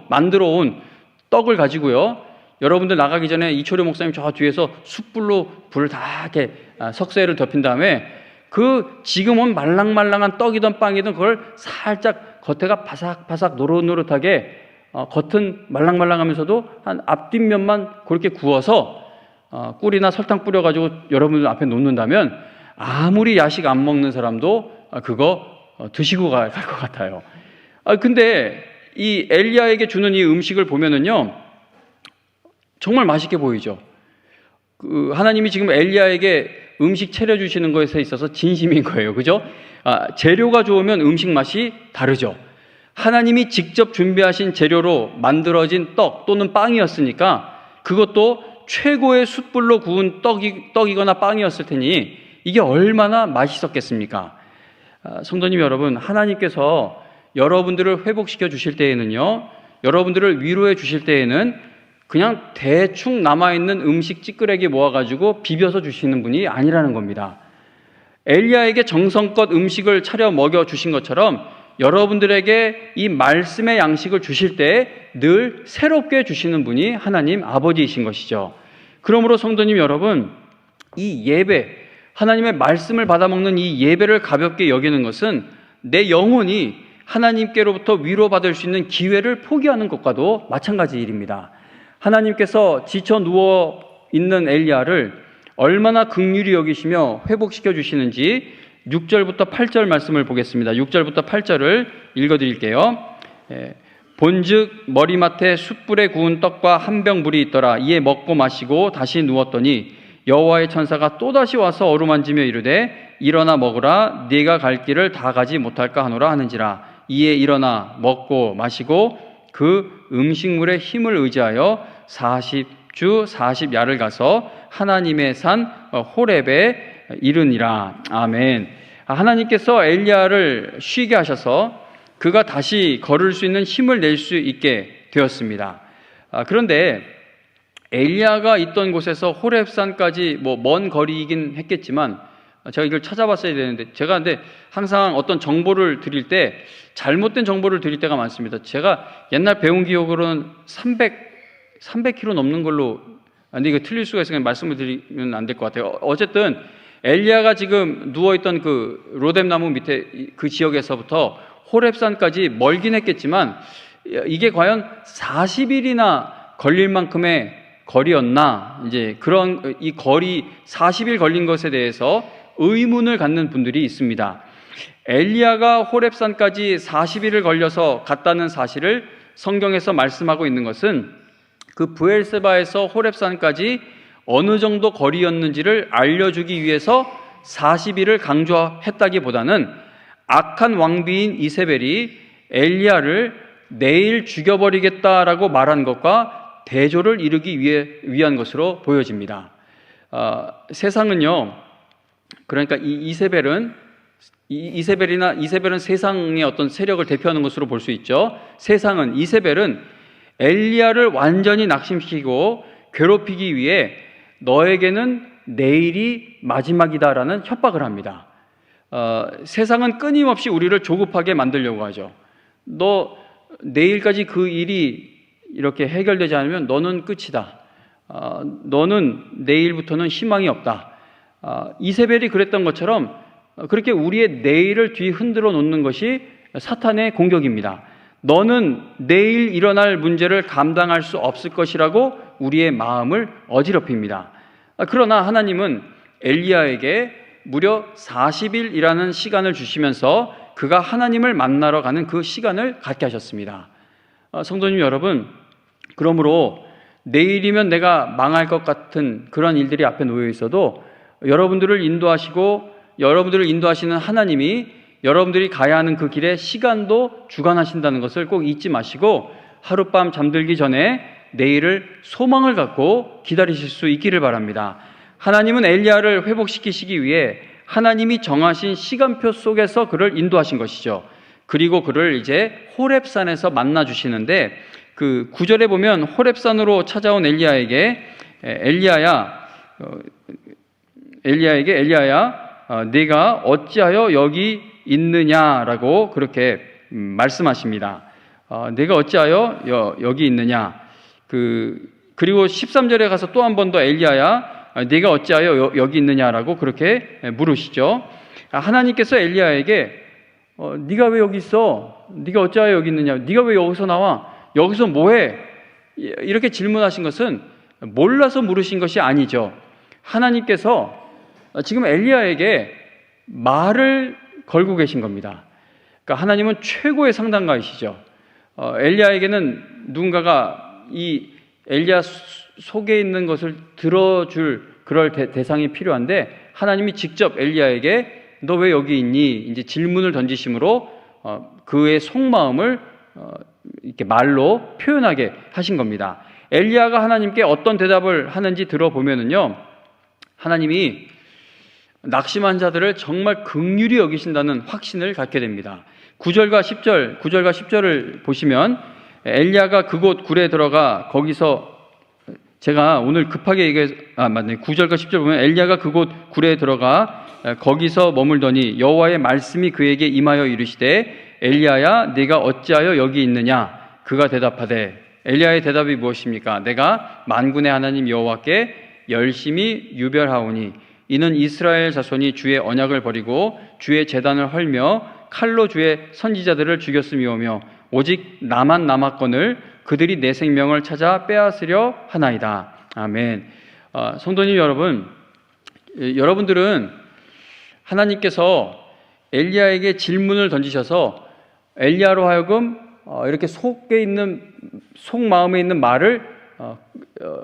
만들어 온 떡을 가지고요. 여러분들 나가기 전에 이초려 목사님 저 뒤에서 숯불로 불을 다 이렇게 석쇠를 덮인 다음에 그 지금 온 말랑말랑한 떡이든 빵이든 그걸 살짝 겉에가 바삭바삭 노릇노릇하게 겉은 말랑말랑하면서도 한 앞뒷면만 그렇게 구워서 꿀이나 설탕 뿌려가지고 여러분들 앞에 놓는다면 아무리 야식 안 먹는 사람도 그거 드시고 갈 것 같아요. 근데 이 엘리야에게 주는 이 음식을 보면은요, 정말 맛있게 보이죠. 하나님이 지금 엘리야에게 음식 차려주시는 것에 있어서 진심인 거예요. 그죠? 재료가 좋으면 음식 맛이 다르죠. 하나님이 직접 준비하신 재료로 만들어진 떡 또는 빵이었으니까 그것도 최고의 숯불로 구운 떡이거나 빵이었을 테니 이게 얼마나 맛있었겠습니까? 성도님 여러분, 하나님께서 여러분들을 회복시켜 주실 때에는요, 여러분들을 위로해 주실 때에는 그냥 대충 남아있는 음식 찌끄레기 모아가지고 비벼서 주시는 분이 아니라는 겁니다. 엘리야에게 정성껏 음식을 차려 먹여 주신 것처럼 여러분들에게 이 말씀의 양식을 주실 때 늘 새롭게 주시는 분이 하나님 아버지이신 것이죠. 그러므로 성도님 여러분, 이 예배, 하나님의 말씀을 받아먹는 이 예배를 가볍게 여기는 것은 내 영혼이 하나님께로부터 위로받을 수 있는 기회를 포기하는 것과도 마찬가지 일입니다. 하나님께서 지쳐 누워 있는 엘리야를 얼마나 긍휼히 여기시며 회복시켜 주시는지 6절부터 8절 말씀을 보겠습니다. 6절부터 8절을 읽어드릴게요. 본즉 머리맡에 숯불에 구운 떡과 한 병 물이 있더라. 이에 먹고 마시고 다시 누웠더니 여호와의 천사가 또다시 와서 어루만지며 이르되 일어나 먹으라. 네가 갈 길을 다 가지 못할까 하노라 하는지라. 이에 일어나 먹고 마시고 그 음식물의 힘을 의지하여 40주 40야를 가서 하나님의 산 호렙에 이르니라. 아멘. 하나님께서 엘리야를 쉬게 하셔서 그가 다시 걸을 수 있는 힘을 낼 수 있게 되었습니다. 그런데 엘리야가 있던 곳에서 호렙산까지 먼 거리이긴 했겠지만 제가 이걸 찾아봤어야 되는데 제가 근데 항상 어떤 정보를 드릴 때 잘못된 정보를 드릴 때가 많습니다. 제가 옛날 배운 기억으로는 300km 넘는 걸로, 근데 이거 틀릴 수가 있으니까 말씀을 드리면 안 될 것 같아요. 어쨌든 엘리야가 지금 누워있던 그 로뎀나무 밑에 그 지역에서부터 호렙산까지 멀긴 했겠지만 이게 과연 40일이나 걸릴 만큼의 거리였나, 이제 그런 이 거리 40일 걸린 것에 대해서 의문을 갖는 분들이 있습니다. 엘리야가 호렙산까지 40일을 걸려서 갔다는 사실을 성경에서 말씀하고 있는 것은 그 브엘세바에서 호렙산까지 어느 정도 거리였는지를 알려주기 위해서 40일을 강조했다기보다는 악한 왕비인 이세벨이 엘리야를 내일 죽여버리겠다라고 말한 것과 대조를 이루기 위한 것으로 보여집니다. 세상은요, 그러니까 이세벨은 세상의 어떤 세력을 대표하는 것으로 볼 수 있죠. 이세벨은 엘리야를 완전히 낙심시키고 괴롭히기 위해 너에게는 내일이 마지막이다라는 협박을 합니다. 세상은 끊임없이 우리를 조급하게 만들려고 하죠. 너 내일까지 그 일이 이렇게 해결되지 않으면 너는 끝이다. 너는 내일부터는 희망이 없다. 이세벨이 그랬던 것처럼 그렇게 우리의 내일을 뒤흔들어 놓는 것이 사탄의 공격입니다. 너는 내일 일어날 문제를 감당할 수 없을 것이라고 우리의 마음을 어지럽힙니다. 그러나 하나님은 엘리야에게 무려 40일이라는 시간을 주시면서 그가 하나님을 만나러 가는 그 시간을 갖게 하셨습니다. 성도님 여러분, 그러므로 내일이면 내가 망할 것 같은 그런 일들이 앞에 놓여 있어도 여러분들을 인도하시는 하나님이 여러분들이 가야 하는 그 길에 시간도 주관하신다는 것을 꼭 잊지 마시고 하룻밤 잠들기 전에 내일을 소망을 갖고 기다리실 수 있기를 바랍니다. 하나님은 엘리야를 회복시키시기 위해 하나님이 정하신 시간표 속에서 그를 인도하신 것이죠. 그리고 그를 이제 호렙산에서 만나 주시는데 그 9절에 보면 호렙산으로 찾아온 엘리야에게 네가 어찌하여 여기 있느냐라고 그렇게 말씀하십니다. 네가 어찌하여 여기 있느냐. 그리고 13절에 가서 또 한 번 더 엘리야야 네가 어찌하여 여기 있느냐라고 그렇게 물으시죠. 하나님께서 엘리야에게 네가 왜 여기 있어? 네가 어찌하여 여기 있느냐? 네가 왜 여기서 나와? 여기서 뭐해? 이렇게 질문하신 것은 몰라서 물으신 것이 아니죠. 하나님께서 지금 엘리야에게 말을 걸고 계신 겁니다. 그러니까 하나님은 최고의 상담가이시죠. 엘리야에게는 누군가가 이 엘리야 속에 있는 것을 들어줄 그럴 대상이 필요한데 하나님이 직접 엘리야에게 너 왜 여기 있니? 이제 질문을 던지심으로 그의 속마음을 이렇게 말로 표현하게 하신 겁니다. 엘리야가 하나님께 어떤 대답을 하는지 들어보면은요, 하나님이 낙심한 자들을 정말 긍휼히 여기신다는 확신을 갖게 됩니다. 9절과 10절을 보시면 엘리야가 그곳 굴에 들어가 거기서 제가 오늘 급하게 맞네. 9절과 10절 보면 엘리야가 그곳 굴에 들어가 거기서 머물더니 여호와의 말씀이 그에게 임하여 이르시되 엘리야야 네가 어찌하여 여기 있느냐. 그가 대답하되 엘리야의 대답이 무엇입니까? 내가 만군의 하나님 여호와께 열심히 유별하오니 이는 이스라엘 자손이 주의 언약을 버리고 주의 제단을 헐며 칼로 주의 선지자들을 죽였음이오며 오직 나만 남았거늘 그들이 내 생명을 찾아 빼앗으려 하나이다. 아멘. 성도님 여러분, 여러분들은 하나님께서 엘리야에게 질문을 던지셔서 엘리야로 하여금 이렇게 속마음에 있는 말을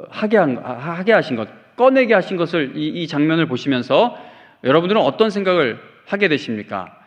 하게 하신 것, 꺼내게 하신 것을 이 장면을 보시면서 여러분들은 어떤 생각을 하게 되십니까?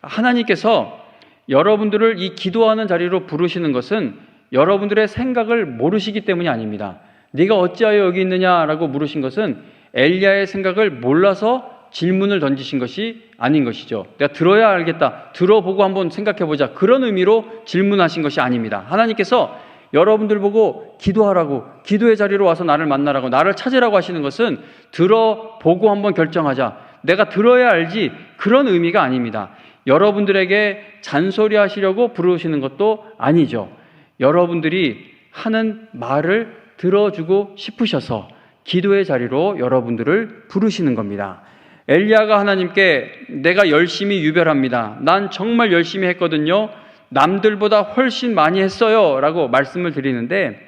하나님께서 여러분들을 이 기도하는 자리로 부르시는 것은 여러분들의 생각을 모르시기 때문이 아닙니다. 네가 어찌하여 여기 있느냐라고 물으신 것은 엘리야의 생각을 몰라서 질문을 던지신 것이 아닌 것이죠. 내가 들어야 알겠다, 들어보고 한번 생각해보자, 그런 의미로 질문하신 것이 아닙니다. 하나님께서 여러분들 보고 기도하라고, 기도의 자리로 와서 나를 만나라고, 나를 찾으라고 하시는 것은 들어보고 한번 결정하자, 내가 들어야 알지, 그런 의미가 아닙니다. 여러분들에게 잔소리 하시려고 부르시는 것도 아니죠. 여러분들이 하는 말을 들어주고 싶으셔서 기도의 자리로 여러분들을 부르시는 겁니다. 엘리야가 하나님께 내가 열심히 유별합니다. 난 정말 열심히 했거든요. 남들보다 훨씬 많이 했어요. 라고 말씀을 드리는데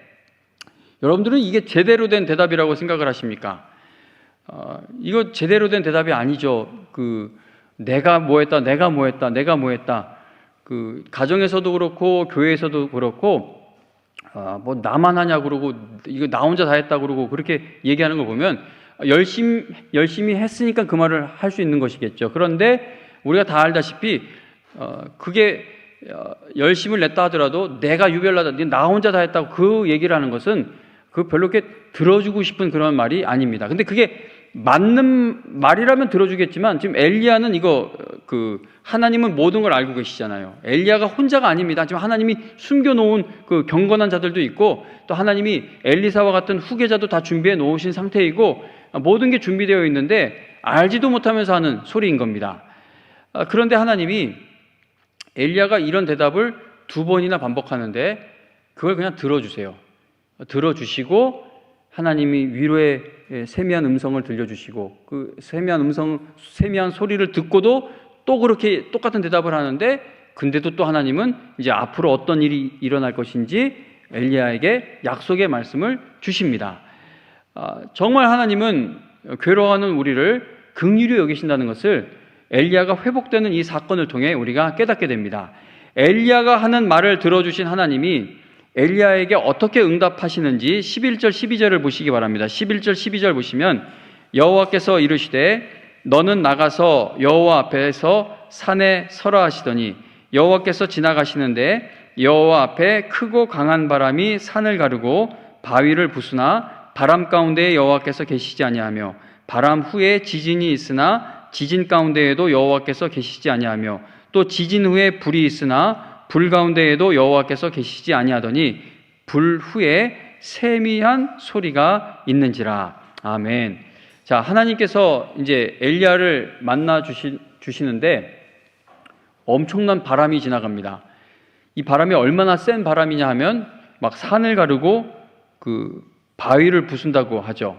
여러분들은 이게 제대로 된 대답이라고 생각을 하십니까? 이거 제대로 된 대답이 아니죠. 내가 뭐 했다. 가정에서도 그렇고 교회에서도 그렇고 뭐 나만 하냐 그러고 이거 나 혼자 다 했다 그러고 그렇게 얘기하는 걸 보면 열심히 했으니까 그 말을 할 수 있는 것이겠죠. 그런데 우리가 다 알다시피 그게 열심을 냈다 하더라도 내가 유별나다, 나 혼자 다 했다고 그 얘기를 하는 것은 그 별로 이렇게 들어주고 싶은 그런 말이 아닙니다. 근데 그게 맞는 말이라면 들어주겠지만 지금 엘리야는 하나님은 모든 걸 알고 계시잖아요. 엘리야가 혼자가 아닙니다. 지금 하나님이 숨겨놓은 그 경건한 자들도 있고 또 하나님이 엘리사와 같은 후계자도 다 준비해 놓으신 상태이고 모든 게 준비되어 있는데 알지도 못하면서 하는 소리인 겁니다. 그런데 하나님이 엘리야가 이런 대답을 2번이나 반복하는데 그걸 그냥 들어주세요. 들어주시고 하나님이 위로의 세미한 음성을 들려주시고 그 세미한 소리를 듣고도 또 그렇게 똑같은 대답을 하는데 근데도 또 하나님은 이제 앞으로 어떤 일이 일어날 것인지 엘리야에게 약속의 말씀을 주십니다. 정말 하나님은 괴로워하는 우리를 긍휼히 여기신다는 것을 엘리야가 회복되는 이 사건을 통해 우리가 깨닫게 됩니다. 엘리야가 하는 말을 들어주신 하나님이 엘리야에게 어떻게 응답하시는지 11절 12절을 보시기 바랍니다. 11절 12절 보시면 여호와께서 이르시되 너는 나가서 여호와 앞에서 산에 서라 하시더니 여호와께서 지나가시는데 여호와 앞에 크고 강한 바람이 산을 가르고 바위를 부수나 바람 가운데에 여호와께서 계시지 아니하며 바람 후에 지진이 있으나 지진 가운데에도 여호와께서 계시지 아니하며 또 지진 후에 불이 있으나 불 가운데에도 여호와께서 계시지 아니하더니 불 후에 세미한 소리가 있는지라. 아멘. 자, 하나님께서 이제 엘리야를 만나 주시는데 엄청난 바람이 지나갑니다. 이 바람이 얼마나 센 바람이냐 하면 막 산을 가르고 그 바위를 부순다고 하죠.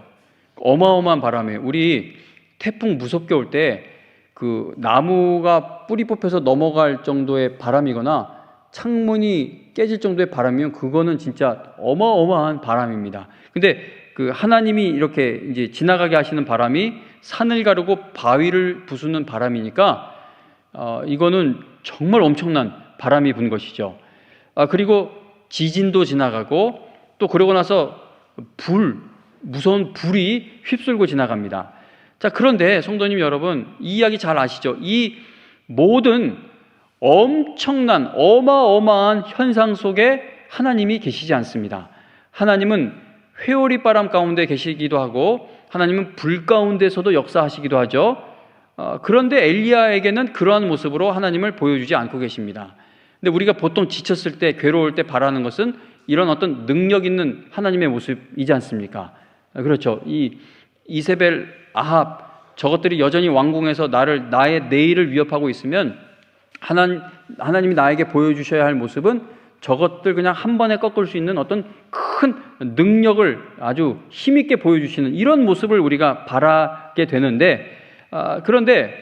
어마어마한 바람이에요. 우리 태풍 무섭게 올 때 그 나무가 뿌리 뽑혀서 넘어갈 정도의 바람이거나 창문이 깨질 정도의 바람이면 그거는 진짜 어마어마한 바람입니다. 근데 그 하나님이 이렇게 이제 지나가게 하시는 바람이 산을 가르고 바위를 부수는 바람이니까 이거는 정말 엄청난 바람이 분 것이죠. 그리고 지진도 지나가고 또 그러고 나서 무서운 불이 휩쓸고 지나갑니다. 자, 그런데 성도님 여러분, 이 이야기 잘 아시죠? 이 모든 엄청난 어마어마한 현상 속에 하나님이 계시지 않습니다. 하나님은 회오리 바람 가운데 계시기도 하고 하나님은 불 가운데서도 역사하시기도 하죠. 그런데 엘리야에게는 그러한 모습으로 하나님을 보여주지 않고 계십니다. 근데 우리가 보통 지쳤을 때, 괴로울 때 바라는 것은 이런 어떤 능력 있는 하나님의 모습이지 않습니까? 그렇죠. 이 이세벨, 아합, 저것들이 여전히 왕궁에서 나의 내일을 위협하고 있으면 하나님이 나에게 보여주셔야 할 모습은 저것들 그냥 한 번에 꺾을 수 있는 어떤 큰 능력을 아주 힘있게 보여주시는 이런 모습을 우리가 바라게 되는데, 그런데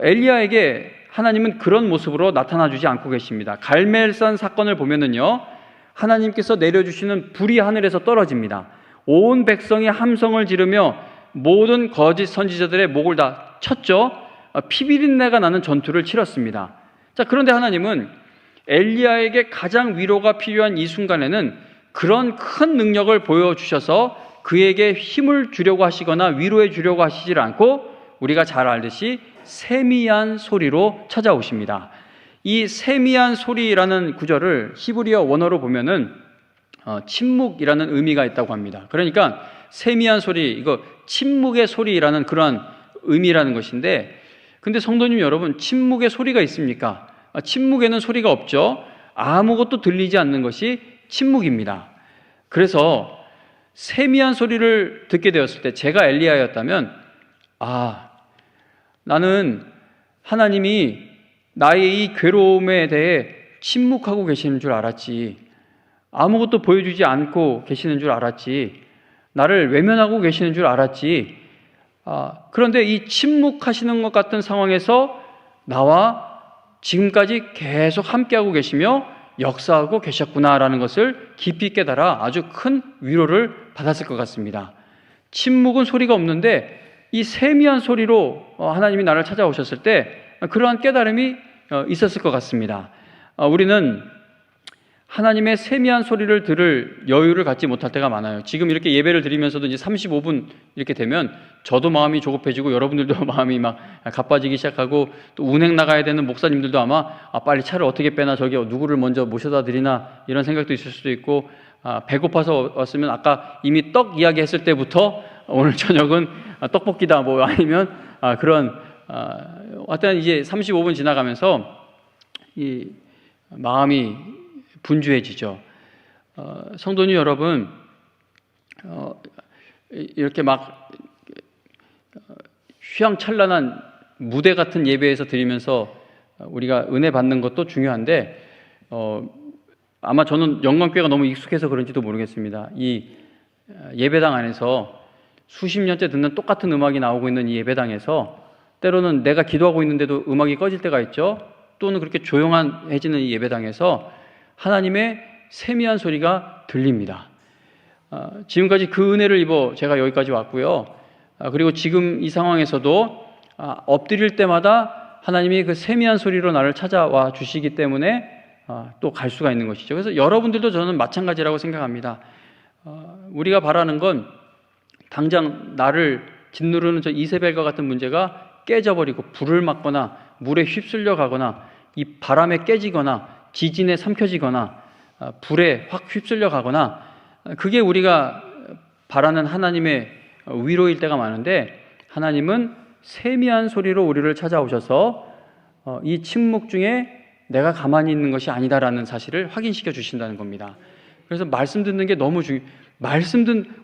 엘리야에게 하나님은 그런 모습으로 나타나주지 않고 계십니다. 갈멜산 사건을 보면은요, 하나님께서 내려주시는 불이 하늘에서 떨어집니다. 온 백성이 함성을 지르며 모든 거짓 선지자들의 목을 다 쳤죠. 피비린내가 나는 전투를 치렀습니다. 자, 그런데 하나님은 엘리야에게 가장 위로가 필요한 이 순간에는 그런 큰 능력을 보여주셔서 그에게 힘을 주려고 하시거나 위로해 주려고 하시질 않고 우리가 잘 알듯이 세미한 소리로 찾아오십니다. 이 세미한 소리라는 구절을 히브리어 원어로 보면은 침묵이라는 의미가 있다고 합니다. 그러니까 세미한 소리, 이거 침묵의 소리라는 그러한 의미라는 것인데, 근데 성도님 여러분, 침묵의 소리가 있습니까? 침묵에는 소리가 없죠. 아무것도 들리지 않는 것이 침묵입니다. 그래서 세미한 소리를 듣게 되었을 때 제가 엘리야였다면 나는 하나님이 나의 이 괴로움에 대해 침묵하고 계시는 줄 알았지, 아무것도 보여주지 않고 계시는 줄 알았지, 나를 외면하고 계시는 줄 알았지, 그런데 이 침묵하시는 것 같은 상황에서 나와 지금까지 계속 함께하고 계시며 역사하고 계셨구나라는 것을 깊이 깨달아 아주 큰 위로를 받았을 것 같습니다. 침묵은 소리가 없는데 이 세미한 소리로 하나님이 나를 찾아오셨을 때 그러한 깨달음이 있었을 것 같습니다. 우리는 하나님의 세미한 소리를 들을 여유를 갖지 못할 때가 많아요. 지금 이렇게 예배를 드리면서도 이제 35분 이렇게 되면 저도 마음이 조급해지고 여러분들도 마음이 막 가빠지기 시작하고 또 운행 나가야 되는 목사님들도 아마 빨리 차를 어떻게 빼나, 저기 누구를 먼저 모셔다 드리나 이런 생각도 있을 수도 있고, 배고파서 왔으면 아까 이미 떡 이야기했을 때부터 오늘 저녁은 떡볶이다 뭐 아니면 그런 하여튼 이제 35분 지나가면서 이 마음이 분주해지죠. 성도님 여러분, 이렇게 막 휘황찬란한 무대 같은 예배에서 드리면서 우리가 은혜 받는 것도 중요한데, 아마 저는 영광교회가 너무 익숙해서 그런지도 모르겠습니다. 이 예배당 안에서 수십 년째 듣는 똑같은 음악이 나오고 있는 이 예배당에서 때로는 내가 기도하고 있는데도 음악이 꺼질 때가 있죠. 또는 그렇게 조용해지는 이 예배당에서 하나님의 세미한 소리가 들립니다. 지금까지 그 은혜를 입어 제가 여기까지 왔고요. 그리고 지금 이 상황에서도 엎드릴 때마다 하나님이 그 세미한 소리로 나를 찾아와 주시기 때문에 또 갈 수가 있는 것이죠. 그래서 여러분들도 저는 마찬가지라고 생각합니다. 우리가 바라는 건 당장 나를 짓누르는 저 이세벨과 같은 문제가 깨져버리고 불을 맞거나 물에 휩쓸려 가거나 이 바람에 깨지거나 지진에 삼켜지거나 불에 확 휩쓸려 가거나, 그게 우리가 바라는 하나님의 위로일 때가 많은데, 하나님은 세미한 소리로 우리를 찾아오셔서 이 침묵 중에 내가 가만히 있는 것이 아니다라는 사실을 확인시켜 주신다는 겁니다. 그래서 말씀 듣는 게 너무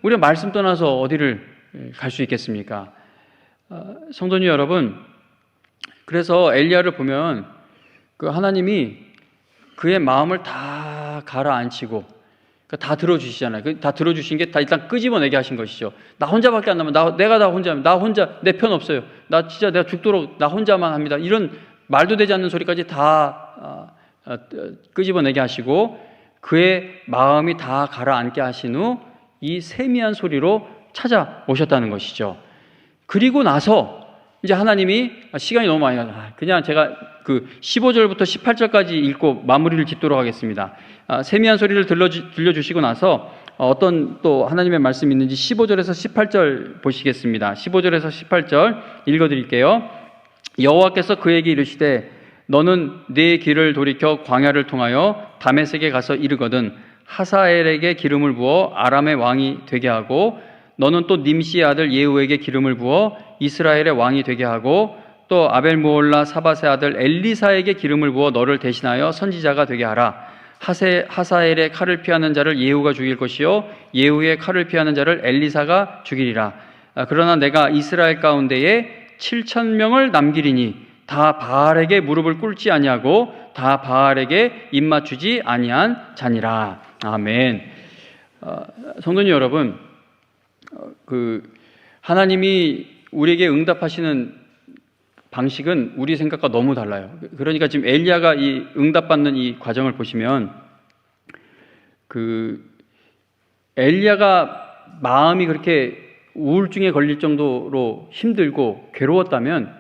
우리가 말씀 떠나서 어디를 갈 수 있겠습니까? 성도님 여러분, 그래서 엘리야를 보면 그 하나님이 그의 마음을 다 가라앉히고 다 들어주시잖아요. 다 들어주신 게 다 일단 끄집어내게 하신 것이죠. 나 혼자밖에 안 남아. 내가 나 혼자 내 편 없어요. 나 진짜 내가 죽도록 나 혼자만 합니다. 이런 말도 되지 않는 소리까지 다 끄집어내게 하시고 그의 마음이 다 가라앉게 하신 후 이 세미한 소리로 찾아오셨다는 것이죠. 그리고 나서 이제 하나님이, 시간이 너무 많이 가서 그냥 제가 그 15절부터 18절까지 읽고 마무리를 짓도록 하겠습니다. 세미한 소리를 들려주시고 나서 어떤 또 하나님의 말씀이 있는지 15절에서 18절 보시겠습니다. 15절에서 18절 읽어드릴게요. 여호와께서 그에게 이르시되 너는 네 길을 돌이켜 광야를 통하여 다메섹에 가서 이르거든 하사엘에게 기름을 부어 아람의 왕이 되게 하고 너는 또 님시의 아들 예후에게 기름을 부어 이스라엘의 왕이 되게 하고 또 아벨무올라 사밧의 아들 엘리사에게 기름을 부어 너를 대신하여 선지자가 되게 하라. 하사엘의 칼을 피하는 자를 예후가 죽일 것이요 예후의 칼을 피하는 자를 엘리사가 죽이리라. 그러나 내가 이스라엘 가운데에 7,000명을 남기리니 다 바알에게 무릎을 꿇지 아니하고 다 바알에게 입맞추지 아니한 자니라. 아멘. 성도님 여러분, 하나님이 우리에게 응답하시는 방식은 우리 생각과 너무 달라요. 그러니까 지금 엘리야가 이 응답받는 이 과정을 보시면 엘리야가 마음이 그렇게 우울증에 걸릴 정도로 힘들고 괴로웠다면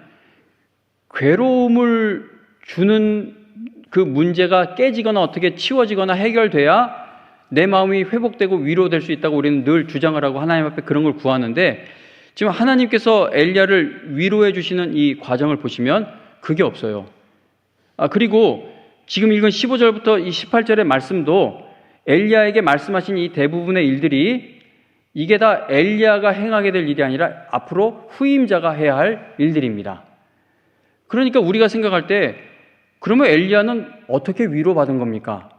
괴로움을 주는 그 문제가 깨지거나 어떻게 치워지거나 해결돼야 내 마음이 회복되고 위로될 수 있다고 우리는 늘 주장을 하고 하나님 앞에 그런 걸 구하는데, 지금 하나님께서 엘리야를 위로해 주시는 이 과정을 보시면 그게 없어요. 그리고 지금 읽은 15절부터 이 18절의 말씀도 엘리야에게 말씀하신 이 대부분의 일들이 이게 다 엘리야가 행하게 될 일이 아니라 앞으로 후임자가 해야 할 일들입니다. 그러니까 우리가 생각할 때 그러면 엘리야는 어떻게 위로받은 겁니까?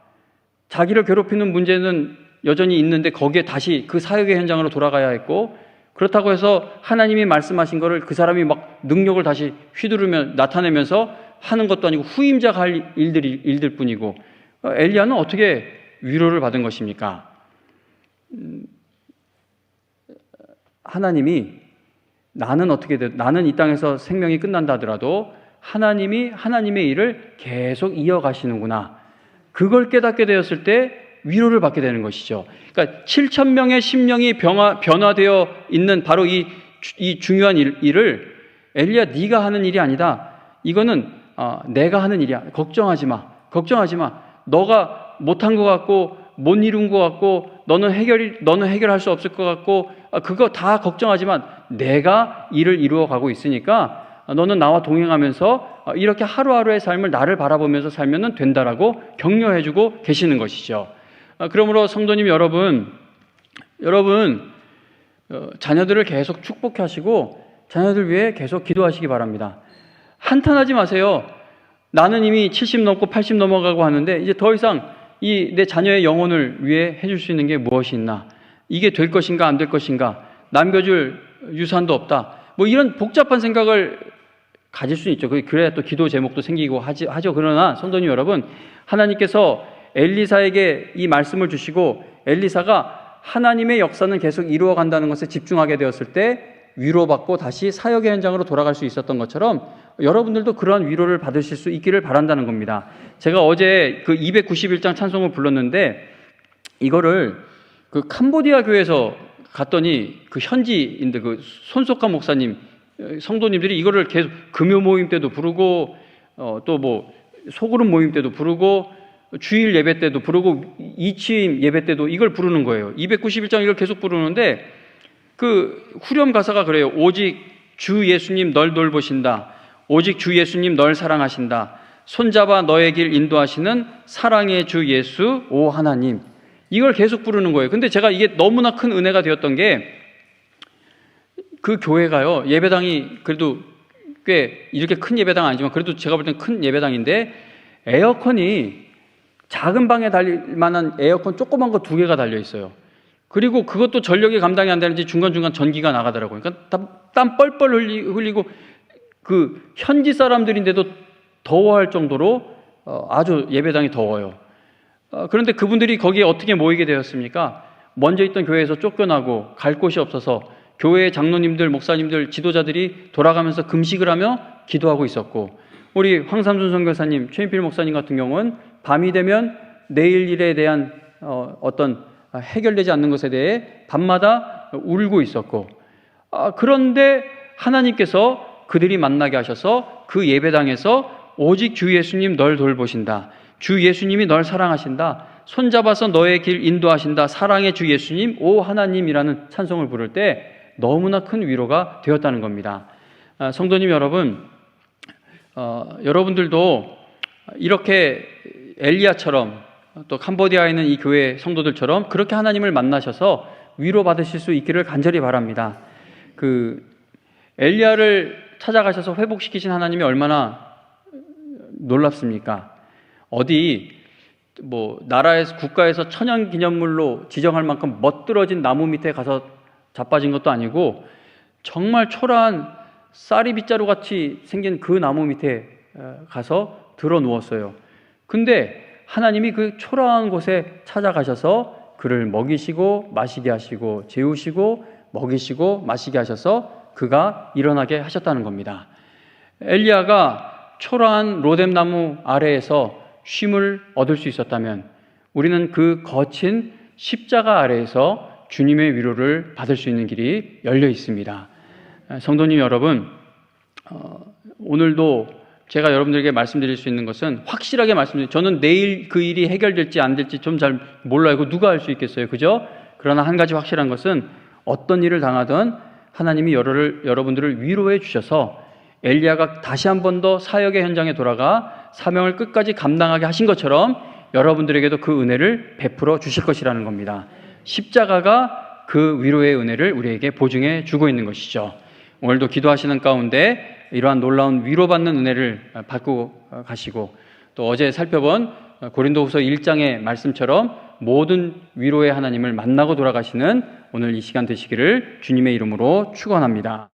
자기를 괴롭히는 문제는 여전히 있는데 거기에 다시 그 사역의 현장으로 돌아가야 했고, 그렇다고 해서 하나님이 말씀하신 거를 그 사람이 막 능력을 다시 휘두르며 나타내면서 하는 것도 아니고 후임자가 할 일들 뿐이고, 엘리야는 어떻게 위로를 받은 것입니까? 하나님이 나는 이 땅에서 생명이 끝난다 하더라도 하나님이 하나님의 일을 계속 이어가시는구나. 그걸 깨닫게 되었을 때 위로를 받게 되는 것이죠. 그러니까 7,000명의 심령이 변화되어 있는 바로 이 중요한 일을 엘리야 네가 하는 일이 아니다. 이거는 내가 하는 일이야. 걱정하지 마. 너가 못한 것 같고 못 이룬 것 같고 너는 해결할 수 없을 것 같고 그거 다 걱정하지만 내가 일을 이루어 가고 있으니까 너는 나와 동행하면서 이렇게 하루하루의 삶을 나를 바라보면서 살면 된다라고 격려해주고 계시는 것이죠. 그러므로 성도님 여러분, 자녀들을 계속 축복하시고 자녀들 위해 계속 기도하시기 바랍니다. 한탄하지 마세요. 나는 이미 70 넘고 80 넘어가고 하는데 이제 더 이상 내 자녀의 영혼을 위해 해줄 수 있는 게 무엇이 있나? 이게 될 것인가 안 될 것인가? 남겨줄 유산도 없다. 뭐 이런 복잡한 생각을 가질 수는 있죠. 그래야 또 기도 제목도 생기고 하죠. 그러나 성도님 여러분, 하나님께서 엘리사에게 이 말씀을 주시고 엘리사가 하나님의 역사는 계속 이루어간다는 것에 집중하게 되었을 때 위로받고 다시 사역의 현장으로 돌아갈 수 있었던 것처럼 여러분들도 그러한 위로를 받으실 수 있기를 바란다는 겁니다. 제가 어제 그 291장 찬송을 불렀는데 이거를 그 캄보디아 교회에서 갔더니 그 현지인들 그 손석화 목사님 성도님들이 이거를 계속 금요 모임 때도 부르고 또 뭐 소그룹 모임 때도 부르고 주일 예배 때도 부르고 이치임 예배 때도 이걸 부르는 거예요. 291장 이걸 계속 부르는데 그 후렴 가사가 그래요. 오직 주 예수님 널 돌보신다. 오직 주 예수님 널 사랑하신다. 손잡아 너의 길 인도하시는 사랑의 주 예수 오 하나님. 이걸 계속 부르는 거예요. 근데 제가 이게 너무나 큰 은혜가 되었던 게 그 교회가요, 예배당이 그래도 꽤 이렇게 큰 예배당은 아니지만 그래도 제가 볼 땐 큰 예배당인데 에어컨이 작은 방에 달릴 만한 에어컨 조그만 거 2개가 달려 있어요. 그리고 그것도 전력이 감당이 안 되는지 중간중간 전기가 나가더라고요. 그러니까 땀 뻘뻘 흘리고 그 현지 사람들인데도 더워할 정도로 아주 예배당이 더워요. 그런데 그분들이 거기에 어떻게 모이게 되었습니까? 먼저 있던 교회에서 쫓겨나고 갈 곳이 없어서 교회의 장로님들, 목사님들, 지도자들이 돌아가면서 금식을 하며 기도하고 있었고, 우리 황삼순 선교사님, 최인필 목사님 같은 경우는 밤이 되면 내일 일에 대한 어떤 해결되지 않는 것에 대해 밤마다 울고 있었고, 그런데 하나님께서 그들이 만나게 하셔서 그 예배당에서 오직 주 예수님 널 돌보신다. 주 예수님이 널 사랑하신다. 손잡아서 너의 길 인도하신다. 사랑의 주 예수님 오 하나님이라는 찬송을 부를 때 너무나 큰 위로가 되었다는 겁니다. 성도님 여러분, 여러분들도 이렇게 엘리야처럼 또 캄보디아에 있는 이 교회 성도들처럼 그렇게 하나님을 만나셔서 위로받으실 수 있기를 간절히 바랍니다. 엘리야를 찾아가셔서 회복시키신 하나님이 얼마나 놀랍습니까? 어디 나라에서 국가에서 천연기념물로 지정할 만큼 멋들어진 나무 밑에 가서 자빠진 것도 아니고 정말 초라한 쌀이 빗자루 같이 생긴 그 나무 밑에 가서 들어 누웠어요. 근데 하나님이 그 초라한 곳에 찾아가셔서 그를 먹이시고 마시게 하시고 재우시고 먹이시고 마시게 하셔서 그가 일어나게 하셨다는 겁니다. 엘리야가 초라한 로뎀나무 아래에서 쉼을 얻을 수 있었다면 우리는 그 거친 십자가 아래에서 주님의 위로를 받을 수 있는 길이 열려 있습니다. 성도님 여러분, 오늘도 제가 여러분들에게 말씀드릴 수 있는 것은 확실하게 말씀드려요. 저는 내일 그 일이 해결될지 안 될지 좀 잘 몰라요. 이거 누가 알 수 있겠어요, 그죠? 그러나 한 가지 확실한 것은 어떤 일을 당하든 하나님이 여러분들을 위로해 주셔서 엘리야가 다시 한 번 더 사역의 현장에 돌아가 사명을 끝까지 감당하게 하신 것처럼 여러분들에게도 그 은혜를 베풀어 주실 것이라는 겁니다. 십자가가 그 위로의 은혜를 우리에게 보증해 주고 있는 것이죠. 오늘도 기도하시는 가운데 이러한 놀라운 위로받는 은혜를 받고 가시고, 또 어제 살펴본 고린도후서 1장의 말씀처럼 모든 위로의 하나님을 만나고 돌아가시는 오늘 이 시간 되시기를 주님의 이름으로 축원합니다.